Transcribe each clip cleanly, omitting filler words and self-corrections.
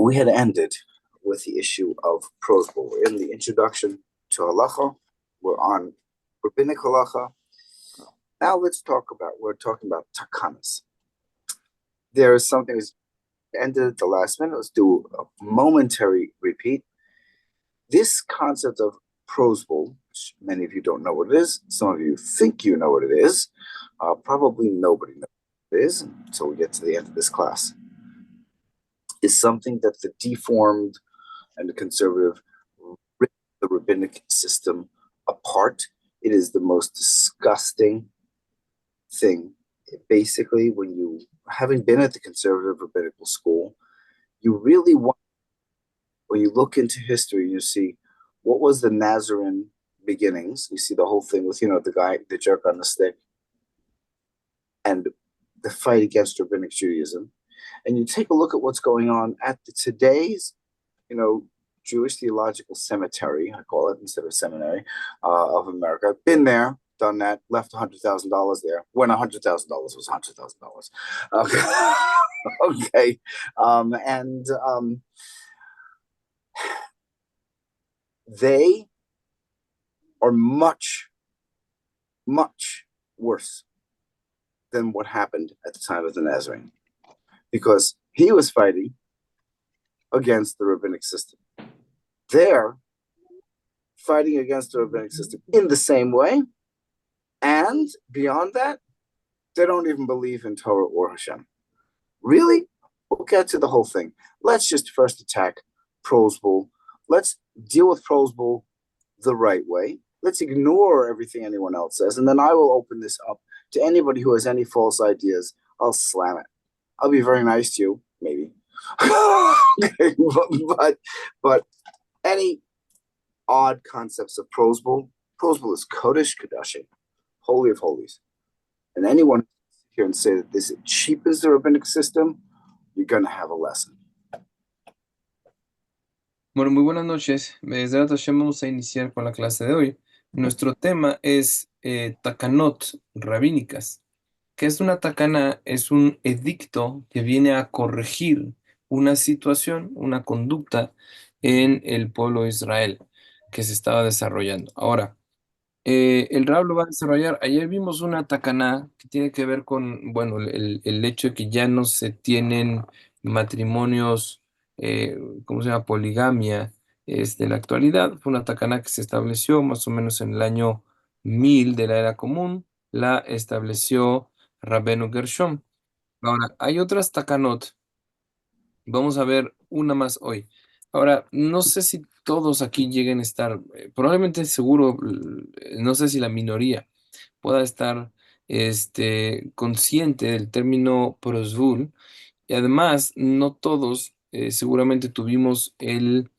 We had ended with the issue of prosbul. We're in the introduction to halacha. We're on rabbinic halacha. Now we're talking about takanas. There is something that's ended at the last minute. Let's do a momentary repeat. This concept of prosbul, which many of you don't know what it is, some of you think you know what it is, probably nobody knows what it is until we get to the end of this class, is something that the deformed and the conservative rip the rabbinic system apart. It is the most disgusting thing. Basically, when you, having been at the conservative rabbinical school, you really want, when you look into history, you see what was the Nazarene beginnings. You see the whole thing with, the guy, the jerk on the stick, and the fight against rabbinic Judaism. And you take a look at what's going on at today's, Jewish Theological Cemetery, I call it, instead of seminary, of America. Been there, done that, left $100,000 there, when $100,000 was $100,000. Okay. They are much, much worse than what happened at the time of the Nazarene, because he was fighting against the rabbinic system. They're fighting against the rabbinic system in the same way, and beyond that, they don't even believe in Torah or Hashem. Really? We'll get to the whole thing. Let's just first attack prosbul. Let's deal with prosbul the right way. Let's ignore everything anyone else says, and then I will open this up to anybody who has any false ideas. I'll slam it. I'll be very nice to you, maybe. Okay, but any odd concepts of prosbul is Kodesh Kodashim, holy of holies. And anyone here and say that this cheapens the rabbinic system, you're going to have a lesson. Bueno, muy buenas noches. Be'ezrat Hashem, vamos a iniciar con la clase de hoy. Nuestro tema es takanot rabínicas. ¿Qué es una takana? Es un edicto que viene a corregir una situación, una conducta en el pueblo de Israel que se estaba desarrollando. Ahora, el Rab lo va a desarrollar. Ayer vimos una takana que tiene que ver con, bueno, el hecho de que ya no se tienen matrimonios, ¿cómo se llama? Poligamia, en la actualidad. Fue una takana que se estableció más o menos en el año 1000 de la era común. La estableció Rabbeinu Gershom. Ahora, hay otras takanot. Vamos a ver una más hoy. Ahora, no sé si todos aquí lleguen a estar, probablemente seguro, no sé si la minoría pueda estar consciente del término prosvul, y además no todos seguramente tuvimos el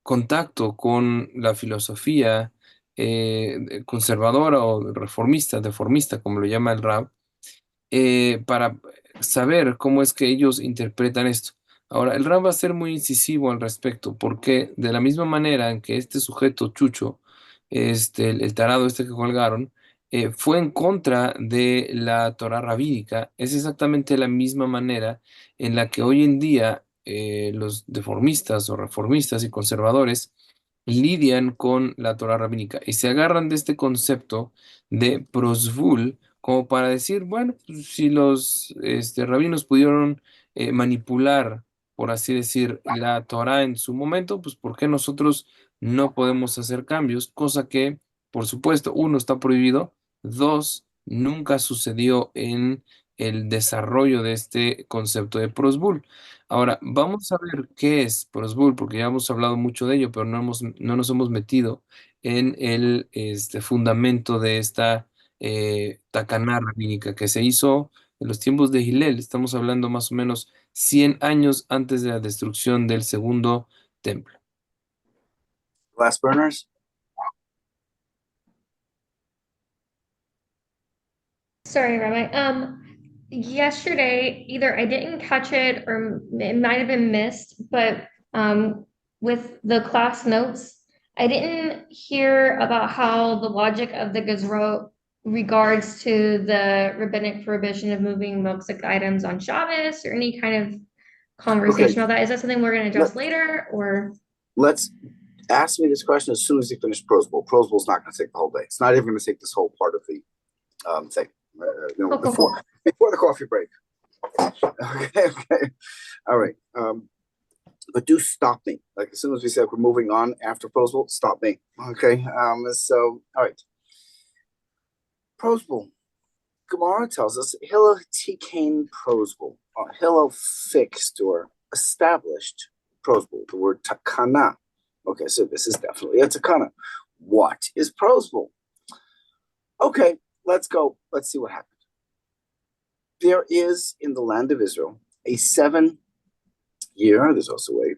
contacto con la filosofía conservadora o reformista, deformista, como lo llama el Rab, para saber cómo es que ellos interpretan esto. Ahora, el Ram va a ser muy incisivo al respecto, porque de la misma manera en que este sujeto Chucho, el tarado que colgaron, fue en contra de la Torah rabínica, es exactamente la misma manera en la que hoy en día los deformistas o reformistas y conservadores lidian con la Torah rabínica y se agarran de este concepto de prosvul como para decir, bueno, pues, si los rabinos pudieron manipular, por así decir, la Torah en su momento, pues ¿por qué nosotros no podemos hacer cambios? Cosa que, por supuesto, uno, está prohibido, dos, nunca sucedió en el desarrollo de este concepto de prosbul. Ahora, vamos a ver qué es prosbul, porque ya hemos hablado mucho de ello, pero no nos hemos metido en el fundamento de esta Tacaná rabínica que se hizo en los tiempos de Hillel. Estamos hablando más o menos 100 años antes de la destrucción del segundo templo. Glass burners? Sorry, Rabbi. Yesterday, either I didn't catch it or it might have been missed, but with the class notes, I didn't hear about how the logic of the Gezerot regards to the rabbinic prohibition of moving moksik items on Shabbos or any kind of conversation about that? Is that something we're going to address later, or? Let's ask me this question as soon as you finish Prose Bowl. Prose Bowl's not going to take the whole day. It's not even going to take this whole part of the thing. Cool. Before the coffee break. Okay. All right. But do stop me. Like as soon as we said we're moving on after Prose Bowl, stop me. Okay. So all right. Prose Bowl. Gemara tells us Hillel tikain Prose Bowl. Hillel fixed or established Prose Bowl. The word takana. Okay, so this is definitely a takana. What is Prose Bowl? Okay, let's go. Let's see what happened. There is in the land of Israel a 7-year, there's also a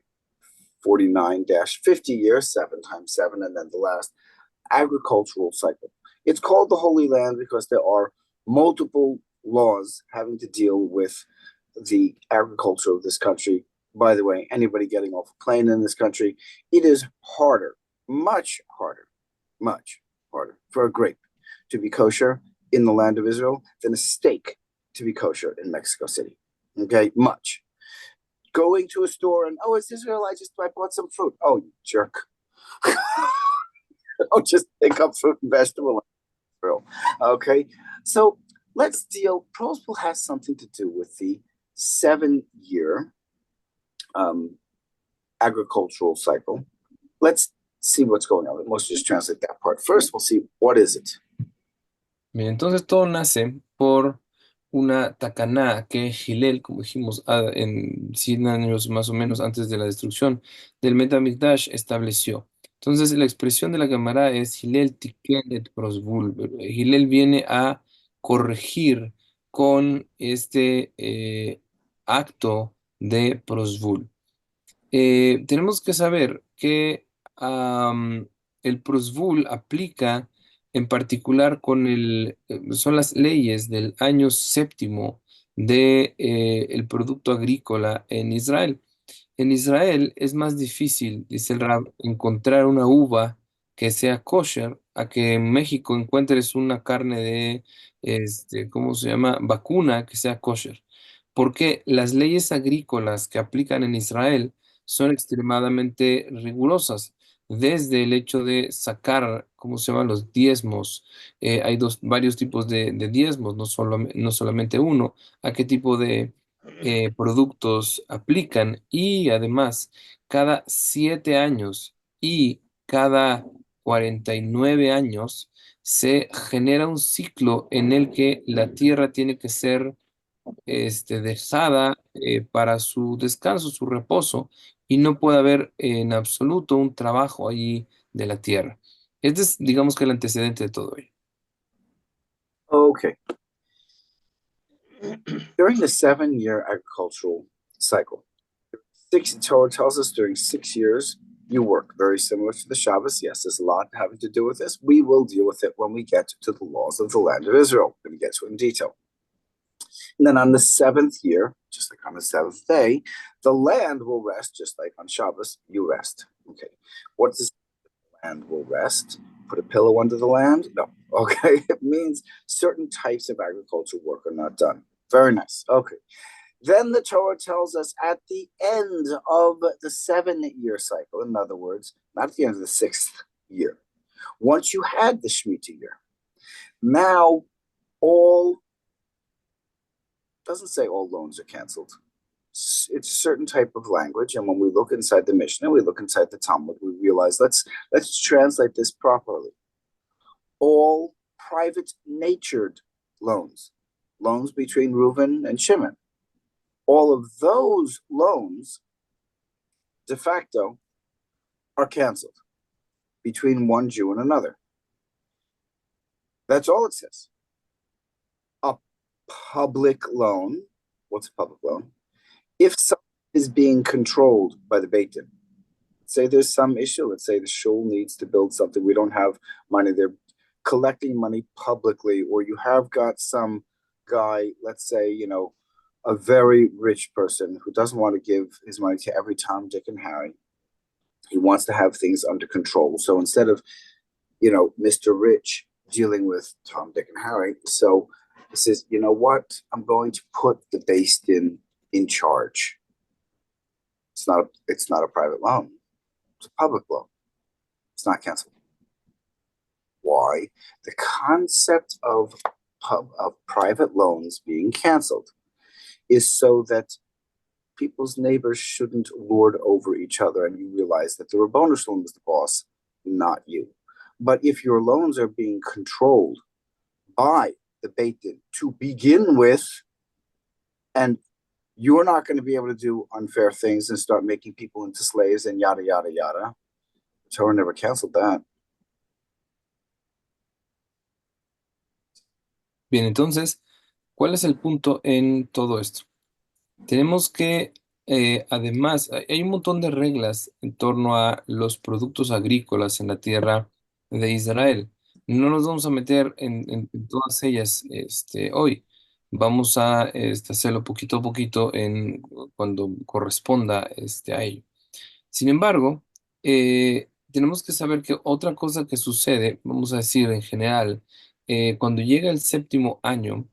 49-50 year, 7 times 7, and then the last agricultural cycle. It's called the Holy Land because there are multiple laws having to deal with the agriculture of this country. By the way, anybody getting off a plane in this country, it is harder, much harder for a grape to be kosher in the land of Israel than a steak to be kosher in Mexico City. Okay, much. Going to a store and, oh, it's Israel, I bought some fruit. Oh, you jerk. Don't just pick up fruit and vegetable. Okay, so let's deal. Prose Bowl has something to do with the 7-year agricultural cycle. Let's see what's going on. Let's just translate that part. First, we'll see what is it. Bien, entonces todo nace por una tacaná que Hillel, como dijimos, en 100 años más o menos antes de la destrucción del Bet HaMikdash estableció. Entonces la expresión de la Gemara es Hillel tiken et Prose Bowl. Hillel viene a corregir con este acto de Prose Bowl. Tenemos que saber que el Prose Bowl aplica en particular son las leyes del año 7º de el producto agrícola en Israel. En Israel es más difícil, dice el Rab, encontrar una uva que sea kosher a que en México encuentres una carne de, ¿cómo se llama? Vacuna que sea kosher. Porque las leyes agrícolas que aplican en Israel son extremadamente rigurosas. Desde el hecho de sacar, ¿cómo se llaman? Los diezmos. Hay varios tipos de diezmos, no solamente uno. ¿A qué tipo de productos aplican? Y además, cada 7 años y cada 49 años se genera un ciclo en el que la tierra tiene que ser dejada para su descanso, su reposo, y no puede haber en absoluto un trabajo allí de la tierra. Este es, digamos que el antecedente de todo ello. Okay. During the 7-year agricultural cycle, Torah tells us during 6 years, you work. Very similar to the Shabbos. Yes, there's a lot having to do with this. We will deal with it when we get to the laws of the land of Israel. We're going to get to it in detail. And then on the 7th year, just like on the 7th day, the land will rest, just like on Shabbos, you rest. Okay. What does the land will rest? Put a pillow under the land? No. Okay. It means certain types of agricultural work are not done. Very nice. Okay. Then the Torah tells us at the end of the 7-year cycle, in other words, not at the end of the 6th year, once you had the Shemitah year, now doesn't say all loans are canceled. It's a certain type of language, and when we look inside the Mishnah, we look inside the Talmud, we realize let's translate this properly. All private natured loans between Reuven and Shimon, all of those loans de facto are canceled between one Jew and another. That's all it says. A public loan, what's a public loan? If something is being controlled by the Beit Din, say there's some issue, let's say the shul needs to build something, we don't have money, they're collecting money publicly, or you have got some guy, let's say, a very rich person who doesn't want to give his money to every Tom, Dick, and Harry. He wants to have things under control. So instead of, Mr. Rich dealing with Tom, Dick, and Harry, so he says, you know what? I'm going to put the Beis Din in charge. It's not a private loan. It's a public loan. It's not canceled. Why? The concept of private loans being canceled is so that people's neighbors shouldn't lord over each other, and you realize that the Ribono Shel Olam is the boss, not you. But if your loans are being controlled by the Beit Din to begin with, and you're not going to be able to do unfair things and start making people into slaves and yada, yada, yada. The Torah never canceled that. Bien, entonces, ¿cuál es el punto en todo esto? Tenemos que, además, hay un montón de reglas en torno a los productos agrícolas en la tierra de Israel. No nos vamos a meter en todas ellas hoy. Vamos a hacerlo poquito a poquito cuando corresponda a ello. Sin embargo, tenemos que saber que otra cosa que sucede, vamos a decir en general, cuando llega el séptimo año,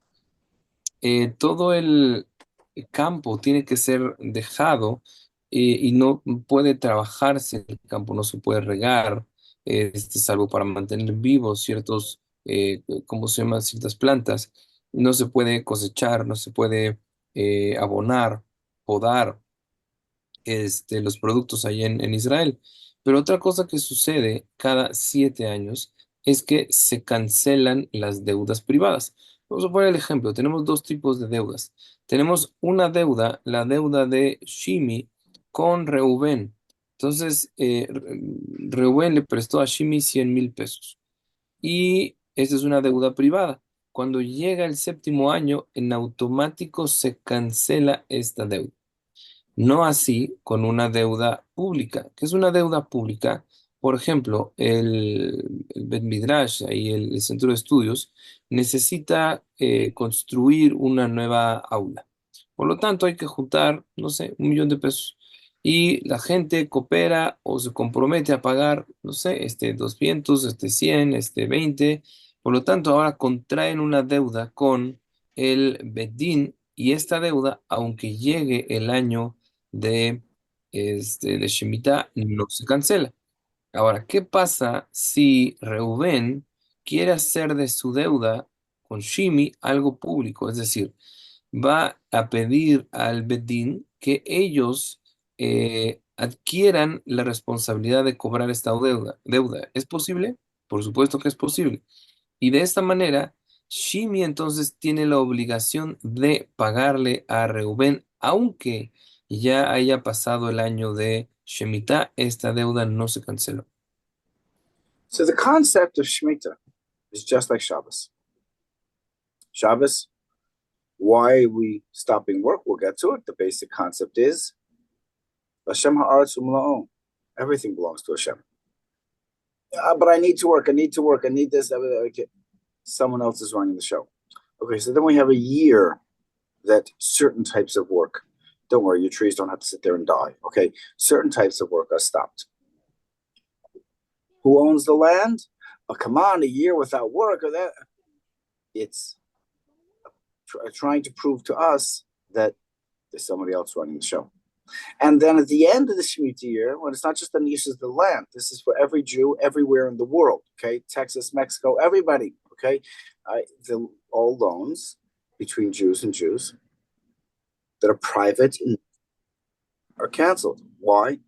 todo el campo tiene que ser dejado y no puede trabajarse, el campo no se puede regar, salvo para mantener vivos ciertos, ¿cómo se llama? Ciertas plantas. No se puede cosechar, no se puede abonar, podar los productos ahí en Israel. Pero otra cosa que sucede cada 7 años es que se cancelan las deudas privadas. Vamos a poner el ejemplo. Tenemos dos tipos de deudas. Tenemos una deuda, la deuda de Shimi con Reubén. Entonces, Reubén le prestó a Shimi 100,000 pesos. Y esa es una deuda privada. Cuando llega el séptimo año, en automático se cancela esta deuda. No así con una deuda pública. ¿Qué es una deuda pública? Por ejemplo, el Bet Midrash, ahí el centro de estudios, necesita construir una nueva aula. Por lo tanto, hay que juntar, no sé, 1 millón de pesos. Y la gente coopera o se compromete a pagar, no sé, 200, 100, 20. Por lo tanto, ahora contraen una deuda con el Bedín y esta deuda, aunque llegue el año de Shemitah no se cancela. Ahora, ¿qué pasa si Reubén quiere hacer de su deuda con Shimi algo público? Es decir, va a pedir al Bedín que ellos adquieran la responsabilidad de cobrar esta deuda. ¿Es posible? Por supuesto que es posible. Y de esta manera, Shimi entonces tiene la obligación de pagarle a Reubén, aunque ya haya pasado el año de Shemitah, esta deuda no se canceló. So the concept of Shemitah is just like Shabbos. Shabbos, why are we stopping work? We'll get to it. The basic concept is Hashem ha'aretz u'mla'o. Everything belongs to Hashem. But I need to work. I need this. Okay. Someone else is running the show. Okay, so then we have a year that certain types of work, don't worry, your trees don't have to sit there and die. Okay, certain types of work are stopped. Who owns the land? Oh, come on, a year without work or that. It's trying to prove to us that there's somebody else running the show. And then at the end of the Shemitah year, when it's not just the niches of the land, this is for every Jew everywhere in the world, okay? Texas, Mexico, everybody, okay? All loans between Jews and Jews that are private are canceled. Why?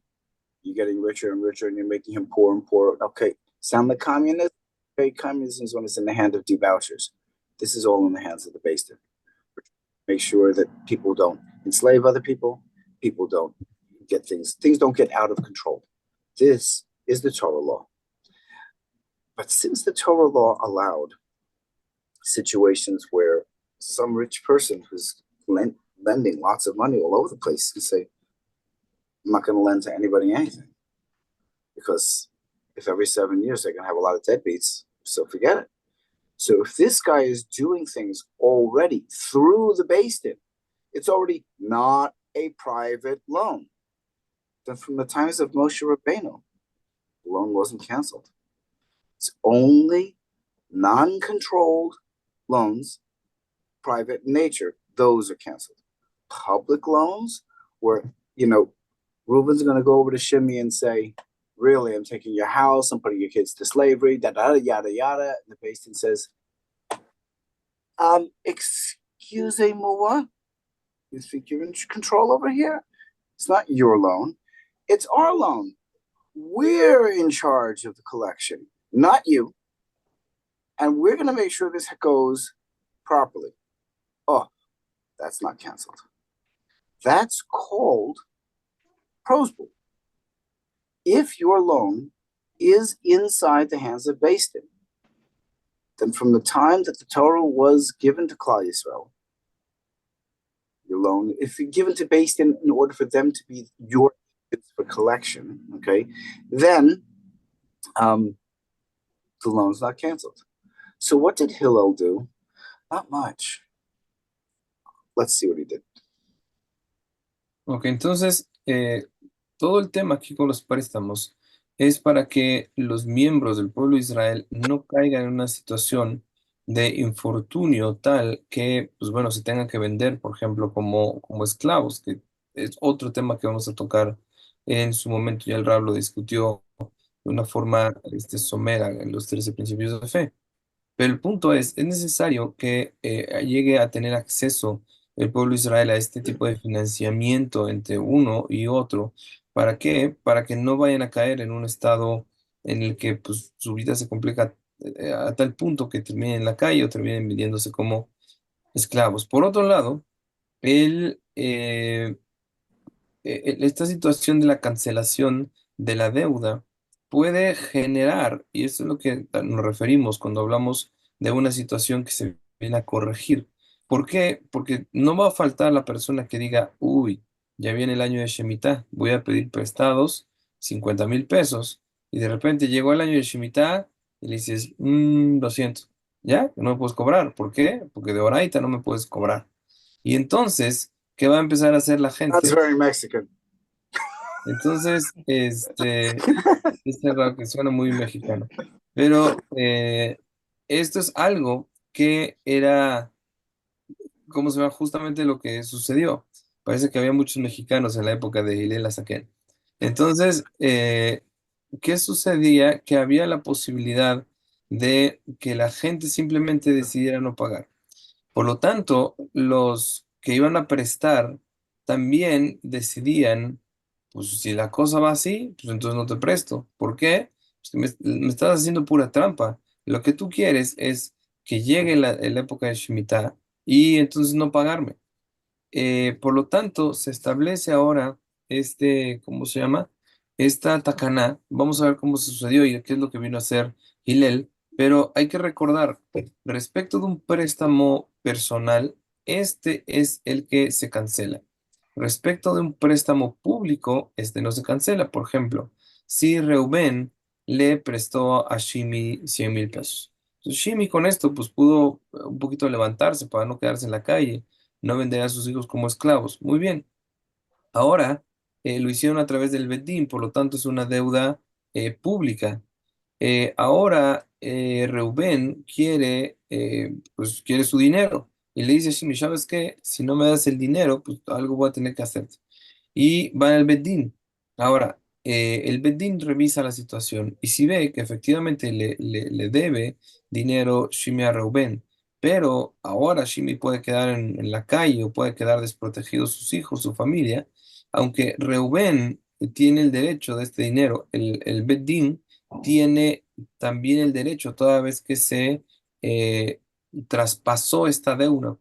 You're getting richer and richer and you're making him poor and poorer. Okay, sound like communism? Okay, communism is when it's in the hand of debauchers. This is all in the hands of the Beit Din. Make sure that people don't enslave other people. People don't get things don't get out of control. This is the Torah law. But since the Torah law allowed situations where some rich person who's lending lots of money all over the place can say, I'm not going to lend to anybody anything. Because if every 7 years they're going to have a lot of deadbeats, so forget it. So if this guy is doing things already through the Beit Din, it's already not a private loan. Then from the times of Moshe Rabbeinu, the loan wasn't canceled. It's only non-controlled loans, private in nature, those are canceled. Public loans where, Reuben's going to go over to Shimei and say, really, I'm taking your house, I'm putting your kids to slavery, yada, yada. And the Beis Din says, excuse-moi, you think you're in control over here? It's not your loan. It's our loan. We're in charge of the collection, not you. And we're going to make sure this goes properly. Oh, that's not canceled. That's called prosbul. If your loan is inside the hands of Beis Din, then from the time that the Torah was given to Klal Yisrael, your loan, if you're given to Beis Din in order for them to be your for collection, okay, then the loan's not canceled. So what did Hillel do? Not much. Let's see what he did. Ok, entonces, todo el tema aquí con los préstamos es para que los miembros del pueblo de Israel no caigan en una situación de infortunio tal que, pues bueno, se tengan que vender, por ejemplo, como esclavos, que es otro tema que vamos a tocar en su momento. Ya el Rab lo discutió de una forma somera en los 13 principios de fe. Pero el punto es necesario que llegue a tener acceso el pueblo de Israel a este tipo de financiamiento entre uno y otro. ¿Para qué? Para que no vayan a caer en un estado en el que pues, su vida se complica a tal punto que terminen en la calle o terminen vendiéndose como esclavos. Por otro lado, el, esta situación de la cancelación de la deuda puede generar, y eso es lo que nos referimos cuando hablamos de una situación que se viene a corregir. ¿Por qué? Porque no va a faltar la persona que diga, uy, ya viene el año de Shemitah, voy a pedir prestados 50,000 pesos, y de repente llegó el año de Shemitah y le dices, 200, ¿ya? No me puedes cobrar. ¿Por qué? Porque de Oraita no me puedes cobrar. Y entonces, ¿qué va a empezar a hacer la That's gente? very Mexican. Entonces, es raro que suena muy mexicano, pero esto es algo que era, ¿cómo se llama? Justamente lo que sucedió. Parece que había muchos mexicanos en la época de Hillel Azaquel. Entonces, ¿qué sucedía? Que había la posibilidad de que la gente simplemente decidiera no pagar. Por lo tanto, los que iban a prestar también decidían, pues si la cosa va así, pues entonces no te presto. ¿Por qué? Pues me estás haciendo pura trampa. Lo que tú quieres es que llegue la época de Shemitah y entonces no pagarme. Por lo tanto, se establece ahora ¿cómo se llama? Esta tacaná. Vamos a ver cómo sucedió y qué es lo que vino a hacer Hillel. Pero hay que recordar, respecto de un préstamo personal, este es el que se cancela. Respecto de un préstamo público, este no se cancela. Por ejemplo, si Reuben le prestó a Shimi 100,000 pesos. Entonces, Shimi con esto pues pudo un poquito levantarse para no quedarse en la calle, no vender a sus hijos como esclavos. Muy bien. Ahora lo hicieron a través del Bedín, por lo tanto es una deuda pública. Ahora Reubén pues quiere su dinero y le dice a Shimi, ¿sabes qué? Si no me das el dinero, pues algo voy a tener que hacer y va al Beddín. Ahora, el Beddín revisa la situación y si ve que efectivamente le debe dinero Shimi a Reuben, pero ahora Shimi puede quedar en la calle o puede quedar desprotegido sus hijos, su familia, aunque Reuben tiene el derecho de este dinero, el Beddín tiene también el derecho toda vez que se traspasó esta deuda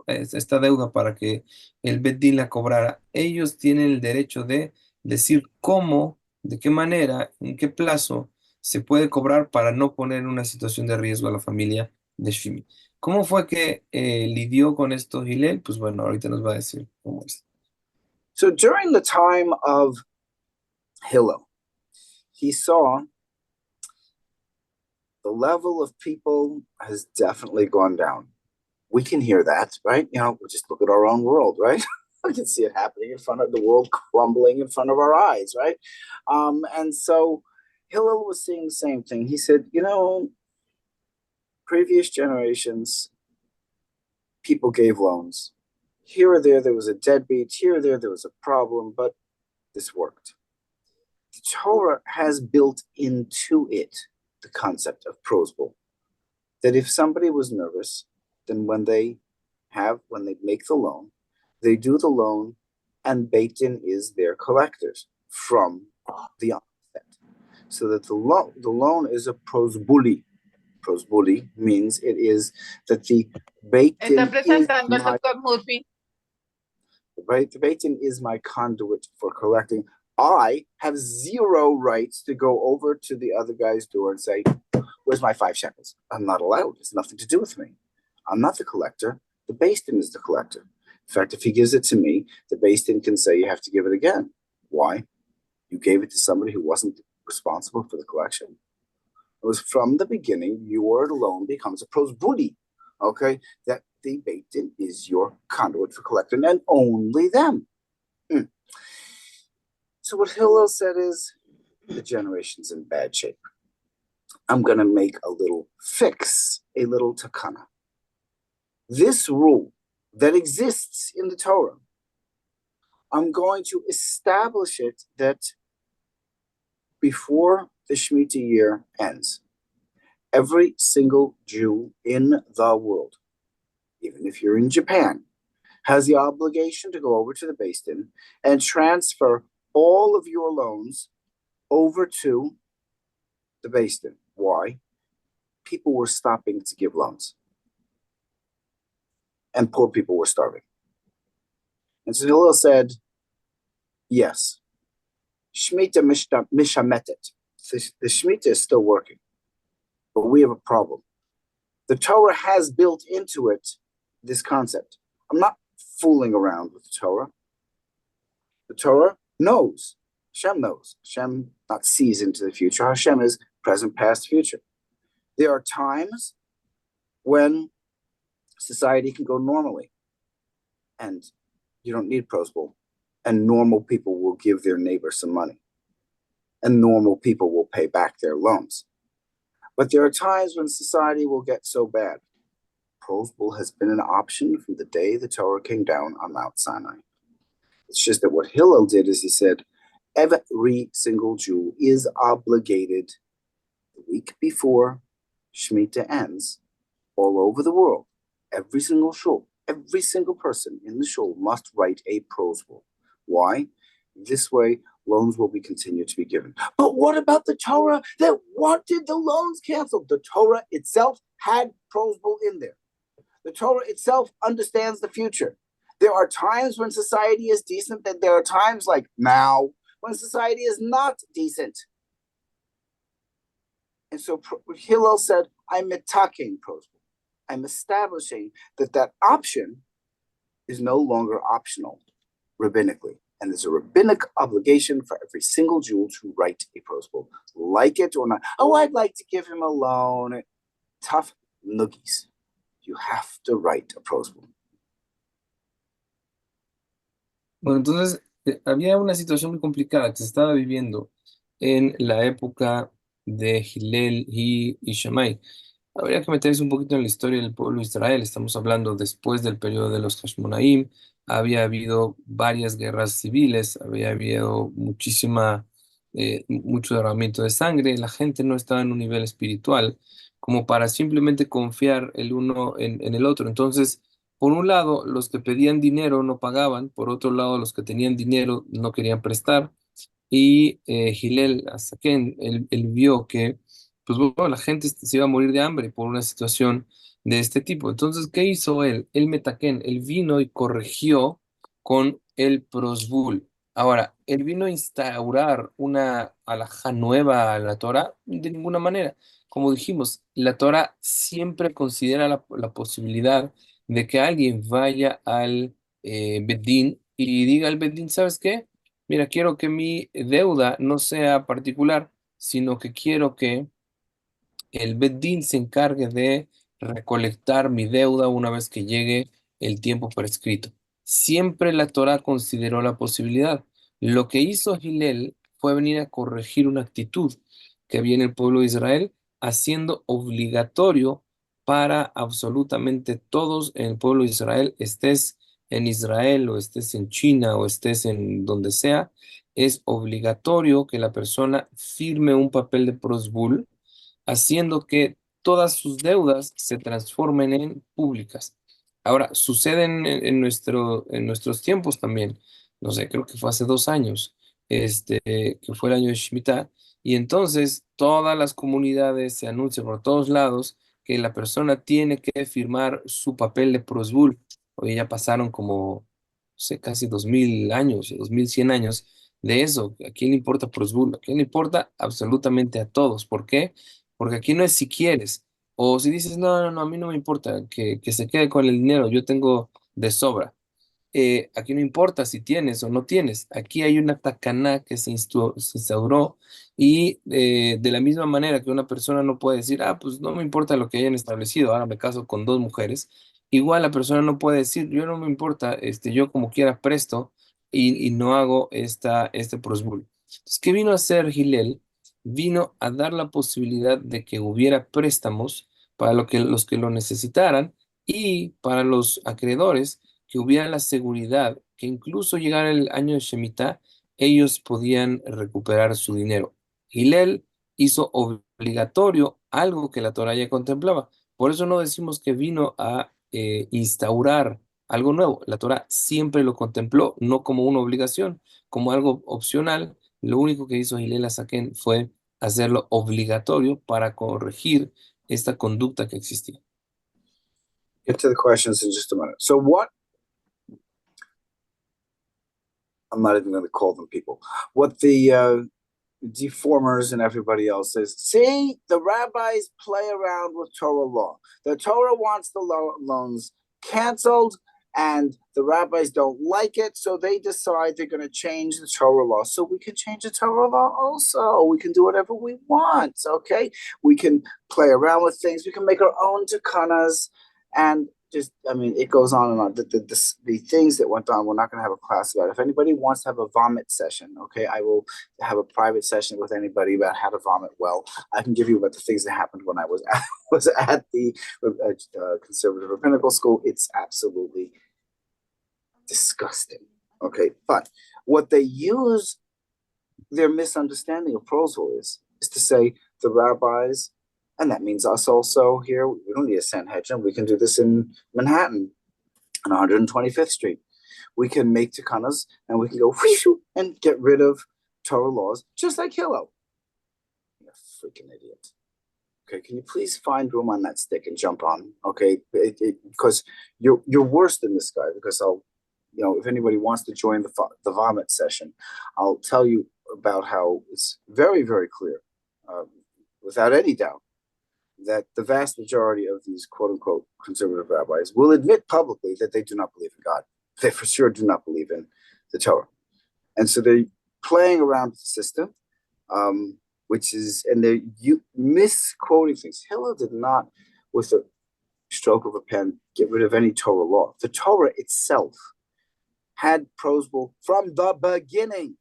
para que el Beddin la cobrara. Ellos tienen el derecho de decir cómo, de qué manera, en qué plazo se puede cobrar para no poner en una situación de riesgo a la familia de Shimi. ¿Cómo fue que lidió con esto Hillel? Pues bueno, ahorita nos va a decir cómo es. So during the time of Hillel, he saw the level of people has definitely gone down. We can hear that, right? Just look at our own world, right? We can see it happening in front of the world, crumbling in front of our eyes, right? And so Hillel was seeing the same thing. He said, previous generations, people gave loans. Here or there was a deadbeat. Here or there was a problem, but this worked. the Torah has built into it the concept of prosbul. That if somebody was nervous, then when they make the loan, they do the loan, and Beit Din is their collectors from the onset. So that the loan is a prosbuli. Prosbuli means it is that the Beit Din Está presentando el doctor Murphy. the Beit Din is my conduit for collecting. I have zero rights to go over to the other guy's door and say, "Where's my 5 shekels?" I'm not allowed. It's nothing to do with me. I'm not the collector. The Beit Din is the collector. In fact, if he gives it to me, the Beit Din can say, "You have to give it again." Why? You gave it to somebody who wasn't responsible for the collection. It was from the beginning, your loan becomes a prosbuli, okay? That the Beit Din is your conduit for collecting, and only them. So what Hillel said is, the generation's in bad shape. I'm going to make a little fix, a little takana. This rule that exists in the Torah, I'm going to establish it that before the Shemitah year ends, every single Jew in the world, even if you're in Japan, has the obligation to go over to the Beit Din and transfer all of your loans over to the Beit Din. Why? People were stopping to give loans, and poor people were starving. And so Hillel said, yes, Shemitah mishametet. The Shemitah is still working, but we have a problem. The Torah has built into it this concept. I'm not fooling around with the Torah. The Torah knows. Hashem knows. Hashem not sees into the future. Hashem is present, past, future. There are times when society can go normally, and you don't need prosbul, and normal people will give their neighbor some money, and normal people will pay back their loans. But there are times when society will get so bad. Prosbul has been an option from the day the Torah came down on Mount Sinai. It's just that what Hillel did is he said, every single Jew is obligated the week before Shemitah ends, all over the world, every single shul, every single person in the shul must write a prosbul. Why? This way, loans will be continued to be given. But what about the Torah that wanted the loans canceled? The Torah itself had prosbul in there. The Torah itself understands the future. There are times when society is decent, and there are times like now when society is not decent. And so Hillel said, I'm mitaking prosbul. I'm establishing that option is no longer optional rabbinically. And there's a rabbinic obligation for every single Jew to write a prosbul, like it or not. Oh, I'd like to give him a loan. Tough noogies. You have to write a prosbul. Bueno, entonces había una situación muy complicada que se estaba viviendo en la época de Hillel y Shammai. Habría que meterse un poquito en la historia del pueblo de Israel. Estamos hablando después del periodo de los Hashmonaim. Había habido varias guerras civiles, había habido mucho derramamiento de sangre. La gente no estaba en un nivel espiritual como para simplemente confiar el uno en el otro. Entonces, por un lado, los que pedían dinero no pagaban, por otro lado, los que tenían dinero no querían prestar. Y Hillel Asaken, él vio que pues bueno, la gente se iba a morir de hambre por una situación de este tipo. Entonces, ¿qué hizo él? El Metaquén, él vino y corrigió con el prosbul. Ahora, él vino a instaurar una alajá nueva a la Torah de ninguna manera. Como dijimos, la Torah siempre considera la posibilidad de que alguien vaya al Bedín y diga al Bedín, ¿sabes qué? Mira, quiero que mi deuda no sea particular, sino que quiero que el Beddin se encargue de recolectar mi deuda una vez que llegue el tiempo prescrito. Siempre la Torá consideró la posibilidad. Lo que hizo Hillel fue venir a corregir una actitud que había en el pueblo de Israel, haciendo obligatorio para absolutamente todos en el pueblo de Israel, estés en Israel o estés en China o estés en donde sea, es obligatorio que la persona firme un papel de prosbul, haciendo que todas sus deudas se transformen en públicas. Ahora, sucede en nuestros tiempos también. No sé, creo que fue hace 2 años, que fue el año de Shemitah, y entonces todas las comunidades se anuncian por todos lados que la persona tiene que firmar su papel de prosbul. Hoy ya pasaron como, no sé, casi 2000 años, 2100 años de eso. ¿A quién le importa prosbul? ¿A quién le importa? Absolutamente a todos. ¿Por qué? Porque aquí no es si quieres, o si dices, no, no, no, a mí no me importa que se quede con el dinero, yo tengo de sobra. Aquí no importa si tienes o no tienes, aquí hay una tacaná que se instauró, y de la misma manera que una persona no puede decir, ah, pues no me importa lo que hayan establecido, ahora me caso con 2 mujeres, igual la persona no puede decir, yo no me importa, yo como quiera presto y no hago este prosbul. Entonces, ¿qué vino a hacer Gilel? Vino a dar la posibilidad de que hubiera préstamos para los que lo necesitaran, y para los acreedores que hubiera la seguridad que incluso llegara el año de Shemitah, ellos podían recuperar su dinero. Hillel hizo obligatorio algo que la Torá ya contemplaba. Por eso no decimos que vino a instaurar algo nuevo. La Torá siempre lo contempló, no como una obligación, como algo opcional. Lo único que hizo Hillel Azaken fue hacerlo obligatorio para corregir esta conducta que existía. Get to the questions in just a minute. So what, I'm not even going to call them people, what the deformers and everybody else says, see, the rabbis play around with Torah law. The Torah wants the loans canceled, and the rabbis don't like it, so they decide they're going to change the Torah law. So we can change the Torah law also. We can do whatever we want, okay? We can play around with things. We can make our own takanas, and just, I mean, it goes on and on. The things that went on, we're not going to have a class about. If anybody wants to have a vomit session, okay, I will have a private session with anybody about how to vomit well. I can give you about the things that happened when I was at the conservative rabbinical school. It's absolutely disgusting. Okay, but what they use their misunderstanding of prosel is to say the rabbis, and that means us also here. We don't need a Sanhedrin. We can do this in Manhattan on 125th Street. We can make takanas and we can go and get rid of Torah laws just like Hillel. You're a freaking idiot. Okay, can you please find room on that stick and jump on? Okay, because you're worse than this guy. Because if anybody wants to join the vomit session, I'll tell you about how it's very, very clear, without any doubt, that the vast majority of these quote-unquote conservative rabbis will admit publicly that they do not believe in God. They for sure do not believe in the Torah. And so they're playing around with the system, and they're misquoting things. Hillel did not, with a stroke of a pen, get rid of any Torah law. The Torah itself had prosbul from the beginning.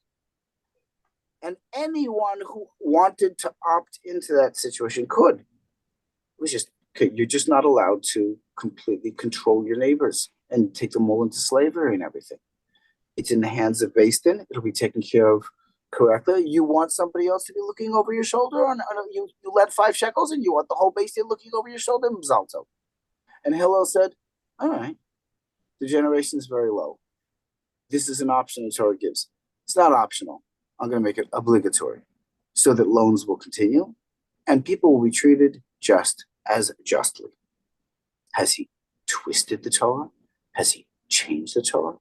And anyone who wanted to opt into that situation could. It was just, you're just not allowed to completely control your neighbors and take them all into slavery and everything. It's in the hands of Beis Din. It'll be taken care of correctly. You want somebody else to be looking over your shoulder, and you led 5 shekels, and you want the whole Beis Din looking over your shoulder? Mzalto. And Hillel said, all right, the generation is very low. This is an option the Torah gives. It's not optional. I'm going to make it obligatory so that loans will continue and people will be treated just as justly. Has he twisted the Torah? Has he changed the Torah?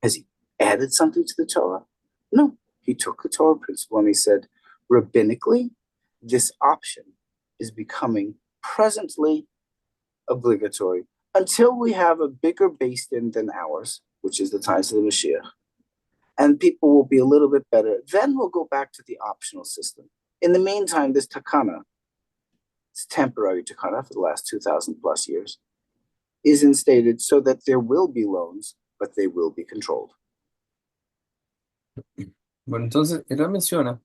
Has he added something to the Torah? No. He took the Torah principle and he said, rabbinically, this option is becoming presently obligatory until we have a bigger Beis Din than ours, which is the times of the Mashiach, and people will be a little bit better. Then we'll go back to the optional system. In the meantime, this takana, this temporary takana for the last 2,000 plus years, is instated so that there will be loans, but they will be controlled. Bueno, entonces, él menciona,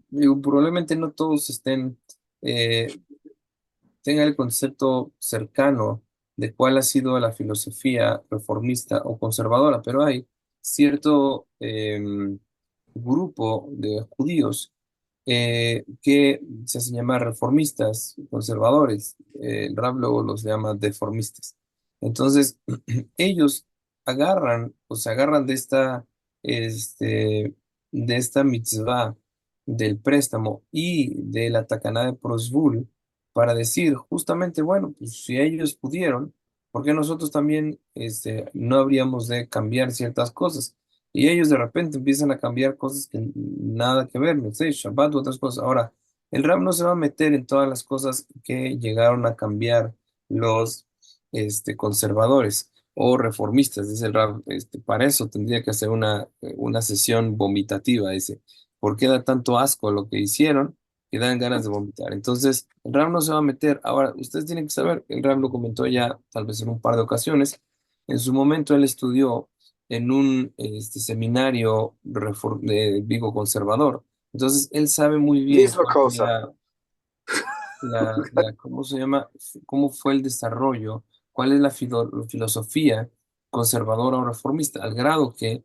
digo, probablemente no todos tengan el concepto cercano de cuál ha sido la filosofía reformista o conservadora, pero hay cierto grupo de judíos que se hacen llamar reformistas, conservadores. El Rab luego los llama deformistas. Entonces, ellos agarran, o se agarran de esta mitzvah del préstamo y de la tacaná de Prosbul para decir justamente, bueno, pues si ellos pudieron, ¿por qué nosotros también no habríamos de cambiar ciertas cosas? Y ellos de repente empiezan a cambiar cosas que nada que ver, no sé, Shabbat u otras cosas. Ahora, el Rab no se va a meter en todas las cosas que llegaron a cambiar los conservadores o reformistas, dice el Rab. Para eso tendría que hacer una sesión vomitativa, dice. ¿Por qué da tanto asco lo que hicieron que dan ganas de vomitar? Entonces, el Rab no se va a meter. Ahora, ustedes tienen que saber, el Rab lo comentó ya tal vez en un par de ocasiones. En su momento él estudió en un seminario digo, conservador. Entonces, él sabe muy bien Misma cuál fue cosa. ¿cómo se llama? ¿Cómo fue el desarrollo? ¿Cuál es la filosofía conservadora o reformista? Al grado que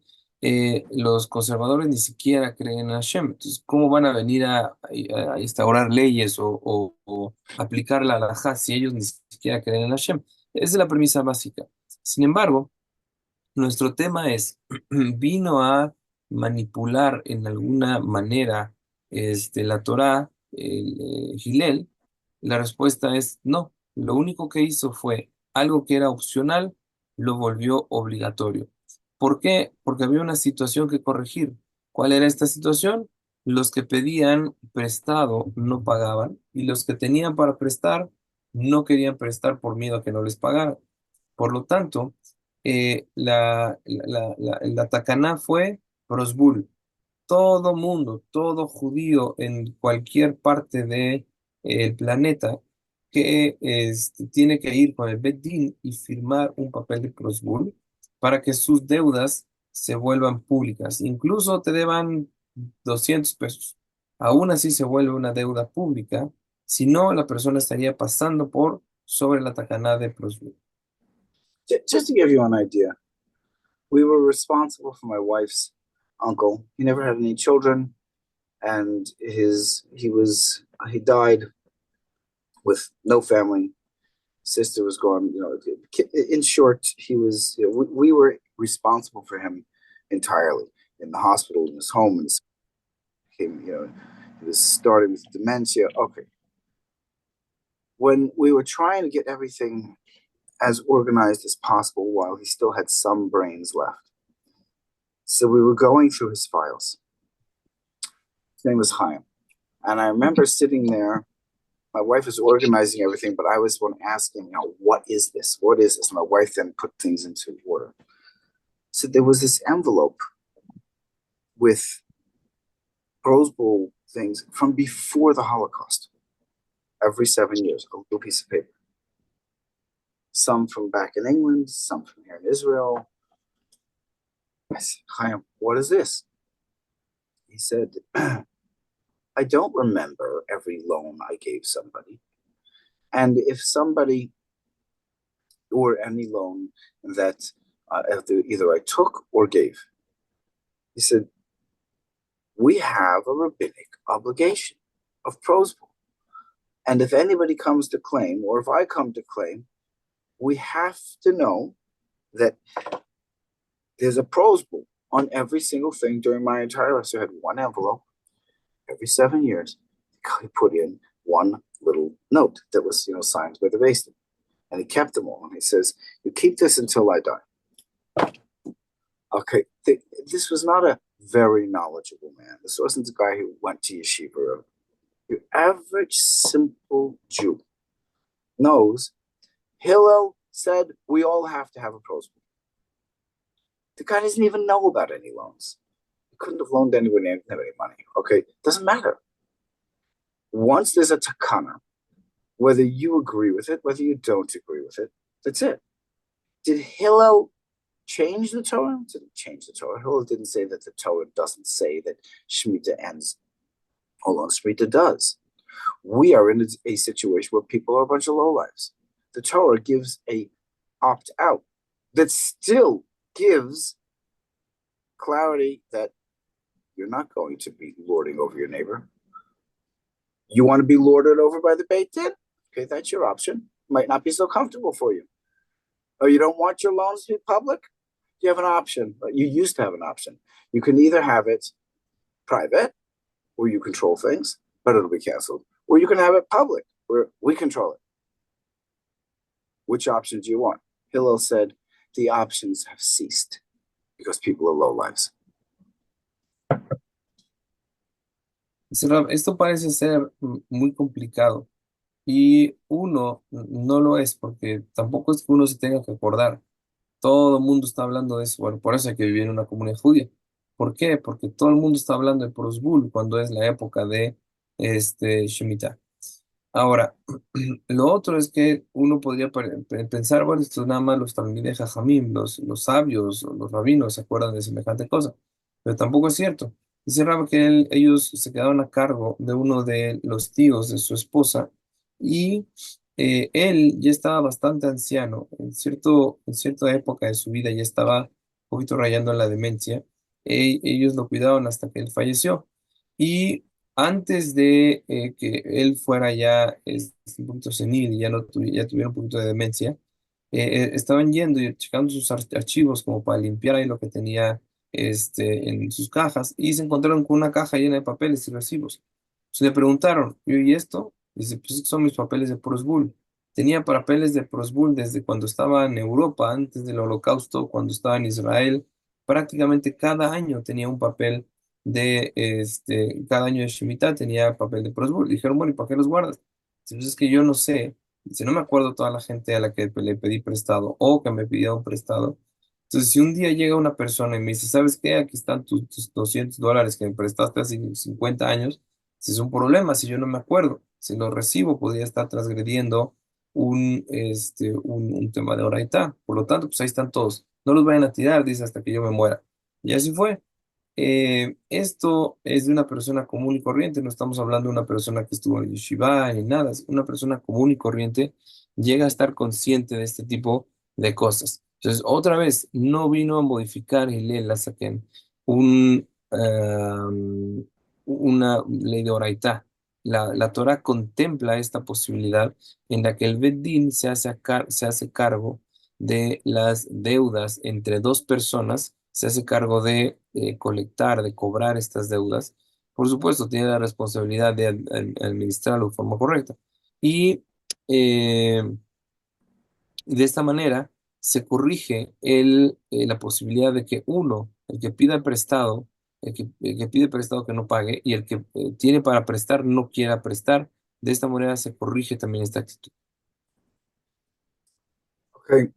los conservadores ni siquiera creen en Hashem. Entonces, ¿cómo van a venir a instaurar leyes o aplicar la halajá si ellos ni siquiera creen en Hashem? Esa es la premisa básica. Sin embargo, nuestro tema es, ¿vino a manipular en alguna manera la Torá, Hillel? La respuesta es no. Lo único que hizo fue algo que era opcional, lo volvió obligatorio. ¿Por qué? Porque había una situación que corregir. ¿Cuál era esta situación? Los que pedían prestado no pagaban y los que tenían para prestar no querían prestar por miedo a que no les pagaran. Por lo tanto, la Takaná fue Prosbul. Todo mundo, todo judío en cualquier parte del planeta que tiene que ir con el Bet Din y firmar un papel de Prosbul para que sus deudas se vuelvan públicas. Incluso te deban 200 pesos. Aún así se vuelve una deuda pública, si no, la persona estaría pasando por sobre la Takaná de Prosbul. Just to give you an idea, we were responsible for my wife's uncle. He never had any children, and he died with no family. Sister was gone. In short, he was. We were responsible for him entirely in the hospital, in his home, and he was starting with dementia. Okay. When we were trying to get everything as organized as possible while he still had some brains left. So we were going through his files. His name was Chaim. And I remember sitting there, my wife was organizing everything, but I was one asking, what is this? What is this? And my wife then put things into order. So there was this envelope with Rose Bowl things from before the Holocaust. Every 7 years, a little piece of paper. Some from back in England, some from here in Israel. I said, Chaim, what is this? He said, I don't remember every loan I gave somebody. And if somebody, or any loan that either I took or gave, he said, we have a rabbinic obligation of prosbul. And if anybody comes to claim, or if I come to claim, we have to know that there's a prosbul on every single thing during my entire life. So I had one envelope every 7 years. He put in one little note that was, signed by the Beis Din. And he kept them all. And he says, you keep this until I die. Okay, this was not a very knowledgeable man. This wasn't a guy who went to yeshiva. Your average simple Jew knows Hillel said we all have to have a prosbul. The guy doesn't even know about any loans. He couldn't have loaned anyone any money. Okay, doesn't matter. Once there's a takana, whether you agree with it, whether you don't agree with it, that's it. Did Hillel change the Torah? Didn't change the Torah. Hillel didn't say that the Torah doesn't say that Shemitah ends. Hold on, Shemitah does. We are in a situation where people are a bunch of lowlifes. The Torah gives a opt-out that still gives clarity that You're not going to be lording over your neighbor. You want to be lorded over by the Beit Din? Okay, that's your option. Might not be so comfortable for you. Or you don't want your loans to be public? You have an option. You used to have an option. You can either have it private, where you control things, but it'll be canceled, or you can have it public, where we control it. Which option do you want? Hillel said, the options have ceased because people are lowlives. Dice Rab, esto parece ser muy complicado y uno no lo es porque tampoco es que uno se tenga que acordar. Todo el mundo está hablando de eso. Bueno, por eso hay que vivir en una comunidad judía. ¿Por qué? Porque todo el mundo está hablando de Prosbul cuando es la época de Shemitah. Ahora, lo otro es que uno podría pensar, bueno, esto es nada más los Talmidei Jajamim, los sabios, los rabinos se acuerdan de semejante cosa, pero tampoco es cierto. Dice Rab que ellos se quedaron a cargo de uno de los tíos de su esposa y él ya estaba bastante anciano, en cierta época de su vida ya estaba un poquito rayando en la demencia. Ellos lo cuidaron hasta que él falleció. Y antes de que él fuera ya un poquito senil y ya tuviera un poquito de demencia, estaban yendo y checando sus archivos como para limpiar ahí lo que tenía en sus cajas y se encontraron con una caja llena de papeles y recibos. Se le preguntaron, ¿y esto? Dice, pues estos son mis papeles de Prosbul. Tenía papeles de Prosbul desde cuando estaba en Europa, antes del Holocausto, cuando estaba en Israel. Prácticamente cada año tenía un papel cada año de Shemitah tenía papel de Prosbul. Dijeron, bueno, ¿y para qué los guardas? Entonces es que yo no sé, dice, no me acuerdo toda la gente a la que le pedí prestado o que me pidió prestado. Entonces, si un día llega una persona y me dice, ¿sabes qué? Aquí están tus $200 que me prestaste hace 50 años, si es un problema, si yo no me acuerdo, si lo recibo, podría estar transgrediendo un tema de oraitá. Por lo tanto, pues ahí están todos. No los vayan a tirar, dice, hasta que yo me muera. Y así fue. Esto es de una persona común y corriente, no estamos hablando de una persona que estuvo en yeshiva ni nada, es una persona común y corriente llega a estar consciente de este tipo de cosas. Entonces, otra vez, no vino a modificar y la saquen una ley de oraitá. La Torah contempla esta posibilidad en la que el Bet Din se hace cargo de las deudas entre dos personas, se hace cargo de colectar, de cobrar estas deudas. Por supuesto, tiene la responsabilidad de administrarlo de forma correcta. Y de esta manera se corrige la posibilidad de que uno, el que pida prestado, el que pide prestado que no pague y el que tiene para prestar no quiera prestar. De esta manera se corrige también esta actitud. Okay,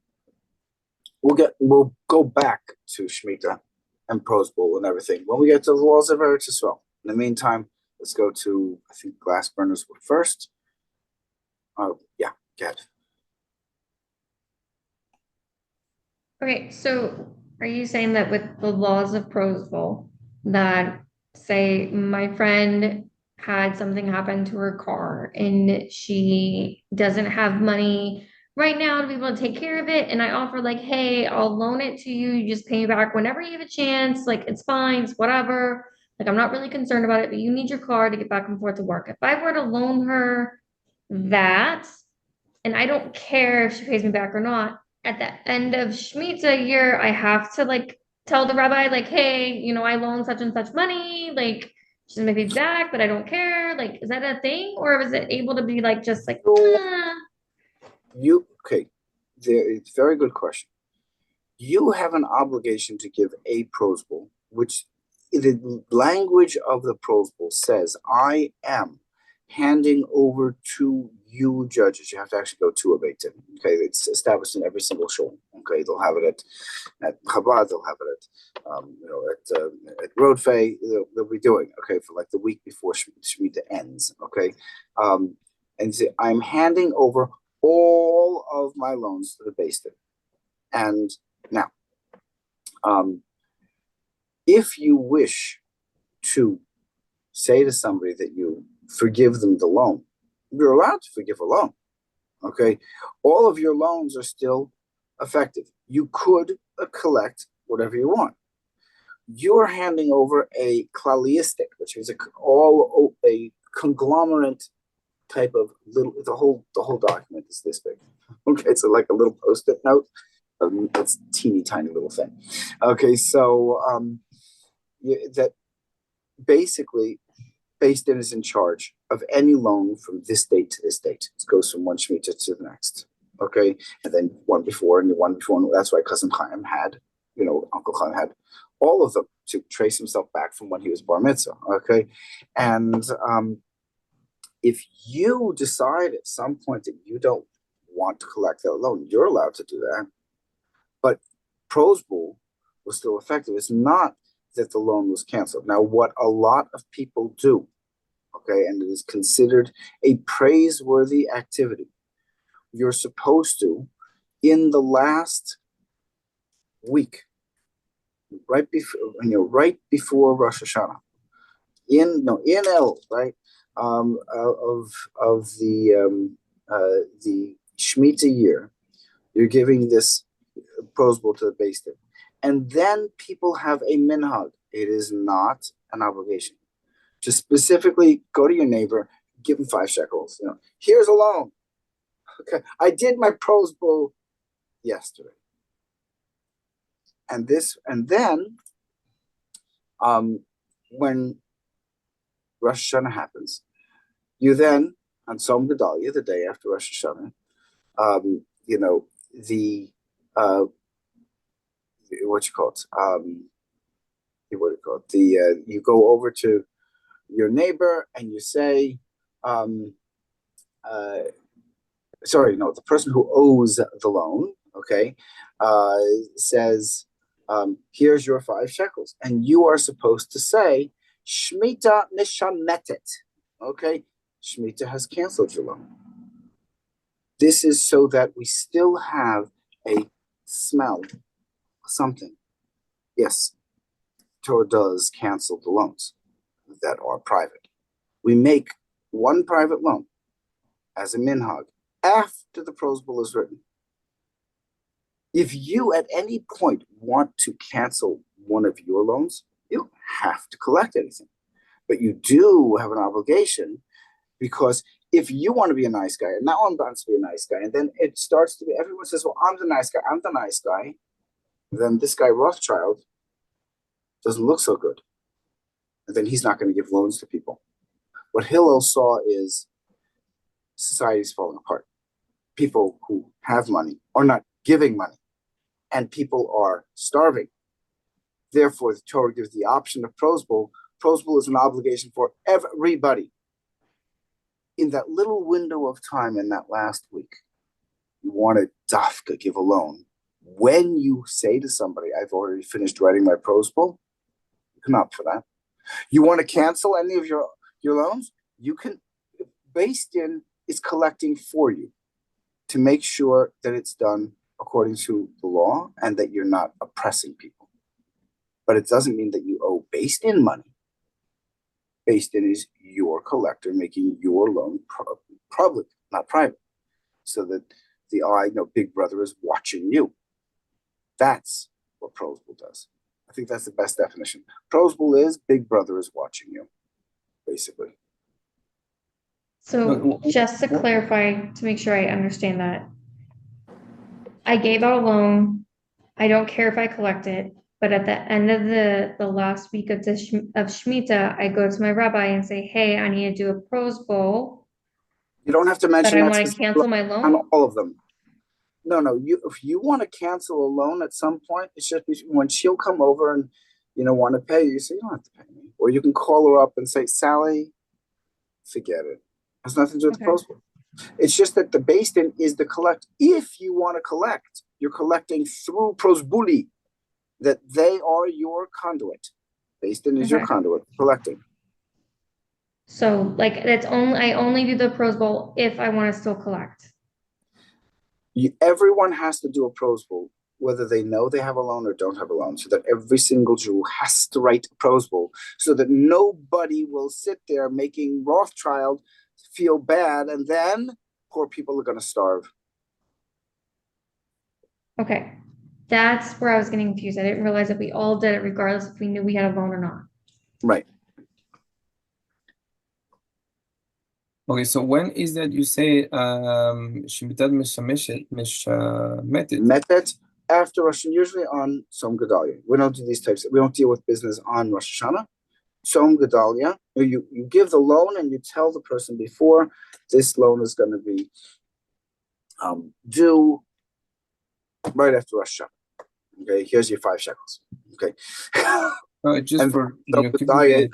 we'll go back to Shemitah and Prosbul and everything when we get to the laws of Eretz Yisrael. In the meantime, let's go to, I think, glass burners were first. Yeah, get. Okay, so are you saying that with the laws of Prosville, that say my friend had something happen to her car and she doesn't have money right now to be able to take care of it, and I offer like, hey, I'll loan it to you, you just pay me back whenever you have a chance, like it's fine, it's whatever, like I'm not really concerned about it, but you need your car to get back and forth to work. If I were to loan her that, and I don't care if she pays me back or not, at the end of Shemitah year, I have to like tell the rabbi, like, hey, I loaned such and such money, like she's gonna pay me back, but I don't care. Like, is that a thing? Or is it able to be like just like Okay, it's a very good question. You have an obligation to give a Prosbul, which the language of the Prosbul says, I am handing over to you, judges. You have to actually go to a Beit Din. Okay, it's established in every single shul. Okay, they'll have it at Chabad, they'll have it at Road Fay. They'll be doing for like the week before Shemitah ends. Okay, and say, I'm handing over all of my loans to the Beit Din. And now, if you wish to say to somebody that you forgive them the loan, you're allowed to forgive a loan. Okay, all of your loans are still effective. You could collect whatever you want. you're handing over a klaliistic, which is a conglomerate type of little. The whole document is this big. Okay, so like a little post-it note. It's teeny tiny little thing. Okay, so that basically Beis Din is in charge of any loan from this date to this date. It goes from one Shemitah to the next. Okay, and then one before and the one before. And that's why Cousin Chaim had, Uncle Chaim had all of them to trace himself back from when he was bar mitzvah. Okay, and if you decide at some point that you don't want to collect that loan, you're allowed to do that. But Prozbul was still effective. It's not that the loan was canceled. Now, what a lot of people do, okay, and it is considered a praiseworthy activity, you're supposed to, in the last week, right before Rosh Hashanah, in El, right, of the Shemitah year, you're giving this Prozbul to the Beis Din. And then people have a minhag. It is not an obligation. Just specifically go to your neighbor, give him 5 shekels. Here's a loan. Okay, I did my Prozbul yesterday. And then when Rosh Hashanah happens, you then, on Tzom Gedalia, the day after Rosh Hashanah, you go over to your neighbor and you say, the person who owes the loan, okay, says, here's your 5 shekels. And you are supposed to say, Shemitah nishametet. Okay, Shemitah has canceled your loan. This is so that we still have a smell, something. Yes, Torah does cancel the loans that are private. We make one private loan as a minhag after the Prozbul is written. If you at any point want to cancel one of your loans, you don't have to collect anything. But you do have an obligation, because if you want to be a nice guy, and now I'm going to be a nice guy, and then it starts to be, everyone says, well, I'm the nice guy, then this guy Rothschild doesn't look so good. And then he's not going to give loans to people. What Hillel saw is society's falling apart. People who have money are not giving money, and people are starving. Therefore, the Torah gives the option of Prozbul. Prozbul is an obligation for everybody. In that little window of time in that last week, you want to dafka give a loan. When you say to somebody, I've already finished writing my Prozbul, you can opt for that. You want to cancel any of your loans? You can. Beis Din is collecting for you to make sure that it's done according to the law and that you're not oppressing people. But it doesn't mean that you owe Beis Din money. Beis Din is your collector making your loan public, not private, so that Big Brother is watching you. That's what Prozbul does. I think that's the best definition. Prozbul is Big Brother is watching you, basically. So just to clarify, to make sure I understand that, I gave out a loan. I don't care if I collect it, but at the end of the last week of Shemitah, I go to my rabbi and say, hey, I need to do a Prozbul. You don't have to mention that I want to cancel my loan on all of them. No. If you want to cancel a loan at some point, it's just when she'll come over and want to pay you say, you don't have to pay me. Or you can call her up and say, Sally, forget it. It has nothing to do with the Prozbul. It's just that the Beis Din is the collect. If you want to collect, you're collecting through Prozbuli, that they are your conduit. Beis Din is your conduit collecting. So I only do the Prozbul if I want to still collect. Everyone has to do a Prozbul, whether they know they have a loan or don't have a loan, so that every single Jew has to write a Prozbul, so that nobody will sit there making Rothschild feel bad, and then poor people are going to starve. Okay. That's where I was getting confused. I didn't realize that we all did it regardless if we knew we had a loan or not. Right. Okay, so when is that you say Shemitat Meshametet? Metet after Rosh, usually on Tzom Gedalia. We don't do these types. We don't deal with business on Rosh Hashanah. Tzom Gedalia, you give the loan and you tell the person before this loan is going to be due right after Rosh Hashanah. Okay, here's your 5 shekels. Okay. Just And for Tzom keeping Gedalia,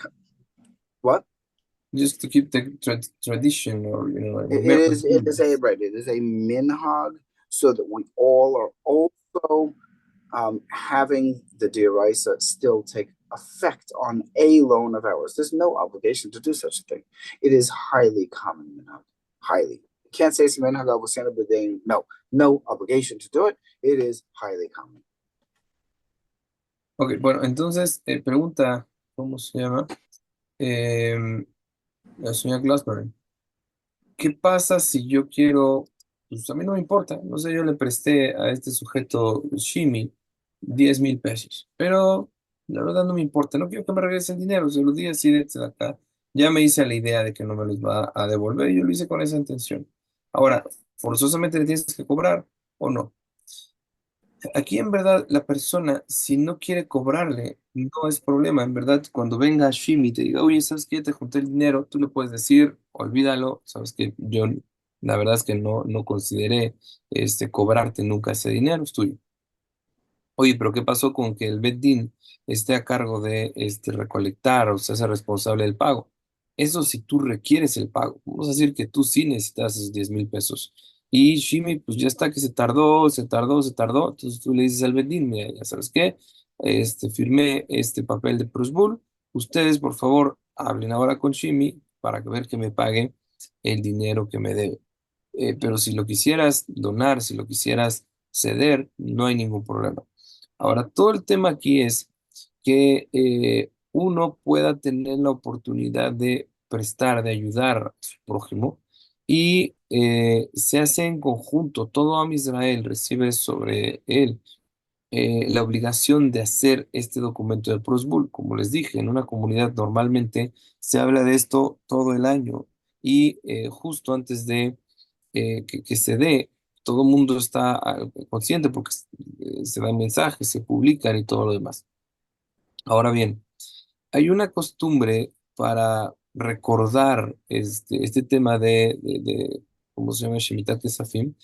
what? just to keep the tradition, or It is a minhag, so that we all are also having the diraisa still take effect on a loan of ours. There's no obligation to do such a thing. It is highly common minhag. Highly. You can't say it's minhag al b'dain. No obligation to do it. It is highly common. Ok, bueno, entonces pregunta, ¿cómo se llama? La señora Glassberg. ¿Qué pasa si yo quiero, pues a mí no me importa, no sé, yo le presté a este sujeto Shimi 10,000 pesos, pero la verdad no me importa, no quiero que me regrese el dinero, se los di así de acá, ya me hice a la idea de que no me los va a devolver y yo lo hice con esa intención. Ahora, ¿forzosamente le tienes que cobrar o no? Aquí en verdad la persona, si no quiere cobrarle, no es problema. En verdad, cuando venga Shimi y te diga, oye, ¿sabes qué? Ya te junté el dinero, tú le puedes decir, olvídalo, sabes que yo la verdad es que no consideré cobrarte nunca ese dinero, es tuyo. Oye, pero ¿qué pasó con que el Beddin esté a cargo de recolectar o sea, ser responsable del pago? Eso si tú requieres el pago. Vamos a decir que tú sí necesitas esos 10,000 pesos. Y Shimi, pues ya está que se tardó. Entonces tú le dices al Beddin, mira, ya sabes qué, firmé este papel de Prusbul. Ustedes, por favor, hablen ahora con Shimi para ver que me pague el dinero que me debe. Pero si lo quisieras donar, si lo quisieras ceder, no hay ningún problema. Ahora, todo el tema aquí es que uno pueda tener la oportunidad de prestar, de ayudar a su prójimo, y se hace en conjunto. Todo Am Israel recibe sobre él la obligación de hacer este documento de Prusbul. Como les dije, en una comunidad normalmente se habla de esto todo el año, y justo antes de que se dé, todo el mundo está consciente porque se dan mensajes, se publican y todo lo demás. Ahora bien, hay una costumbre para recordar este tema ¿cómo se llama? Shemitat Kesafim,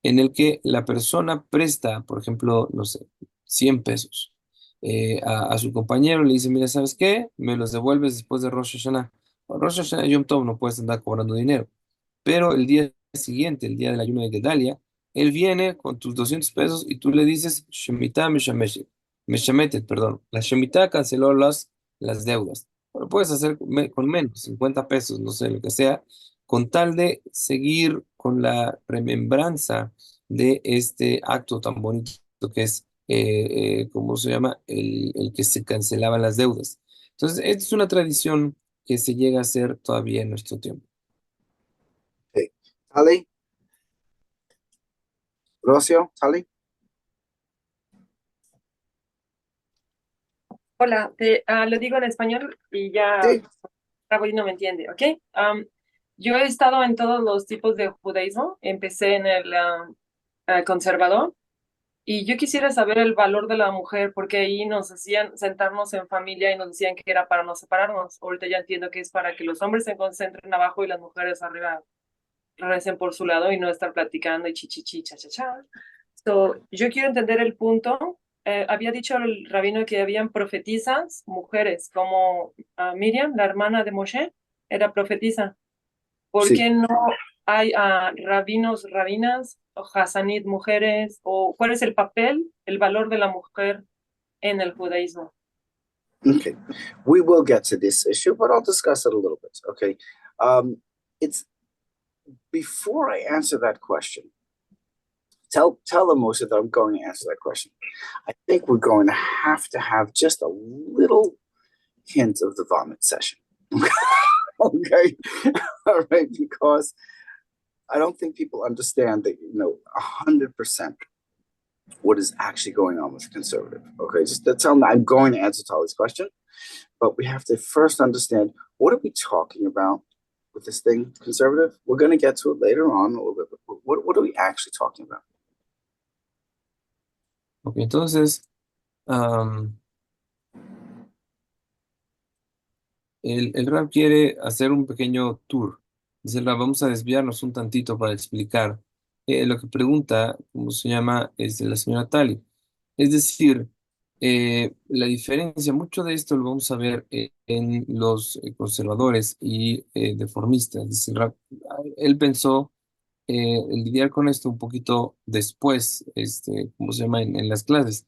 en el que la persona presta, por ejemplo, no sé, 100 pesos a su compañero, le dice, mira, ¿sabes qué? Me los devuelves después de Rosh Hashanah. Rosh Hashanah y Yom Tov no puedes andar cobrando dinero, pero el día siguiente, el día del ayuno de Gedalia, él viene con tus 200 pesos y tú le dices, Shemitah Meshametet, perdón. La Shemitah canceló las deudas. Lo puedes hacer con menos, 50 pesos, no sé, lo que sea, con tal de seguir con la remembranza de este acto tan bonito que es, ¿cómo se llama? El que se cancelaban las deudas. Entonces, esta es una tradición que se llega a hacer todavía en nuestro tiempo. Okay. Tali? Rocio, Tali? Hola, lo digo en español y ya Sí. Raúl no me entiende, ¿ok? Yo he estado en todos los tipos de judaísmo. Empecé en el conservador y yo quisiera saber el valor de la mujer porque ahí nos hacían sentarnos en familia y nos decían que era para no separarnos. Ahorita ya entiendo que es para que los hombres se concentren abajo y las mujeres arriba recen por su lado y no estar platicando y chichichi, cha, cha, cha. Yo quiero entender el punto. Había dicho el rabino que habían profetisas, mujeres, como Miriam, la hermana de Moshe, era profetisa. ¿Por Sí. qué no hay rabinos, rabinas, o hasanit, mujeres? ¿O cuál es el papel, el valor de la mujer en el judaísmo? Okay, we will get to this issue, but I'll discuss it a little bit. Okay, it's before I answer that question. Tell the Moshe that I'm going to answer that question. I think we're going to have just a little hint of the vomit session. Okay, all right, because I don't think people understand that 100% what is actually going on with the conservative. Okay, just that's how I'm going to answer Tali's question, but we have to first understand what are we talking about with this thing, conservative. We're going to get to it later on a little bit, but what are we actually talking about? Ok, entonces, am, el Rab quiere hacer un pequeño tour. Dice el Rab, vamos a desviarnos un tantito para explicar lo que pregunta, ¿cómo se llama? Es de la señora Tali. Es decir, la diferencia, mucho de esto lo vamos a ver en los conservadores y deformistas. Dice el Rab, él pensó el lidiar con esto un poquito después, ¿cómo se llama? En las clases.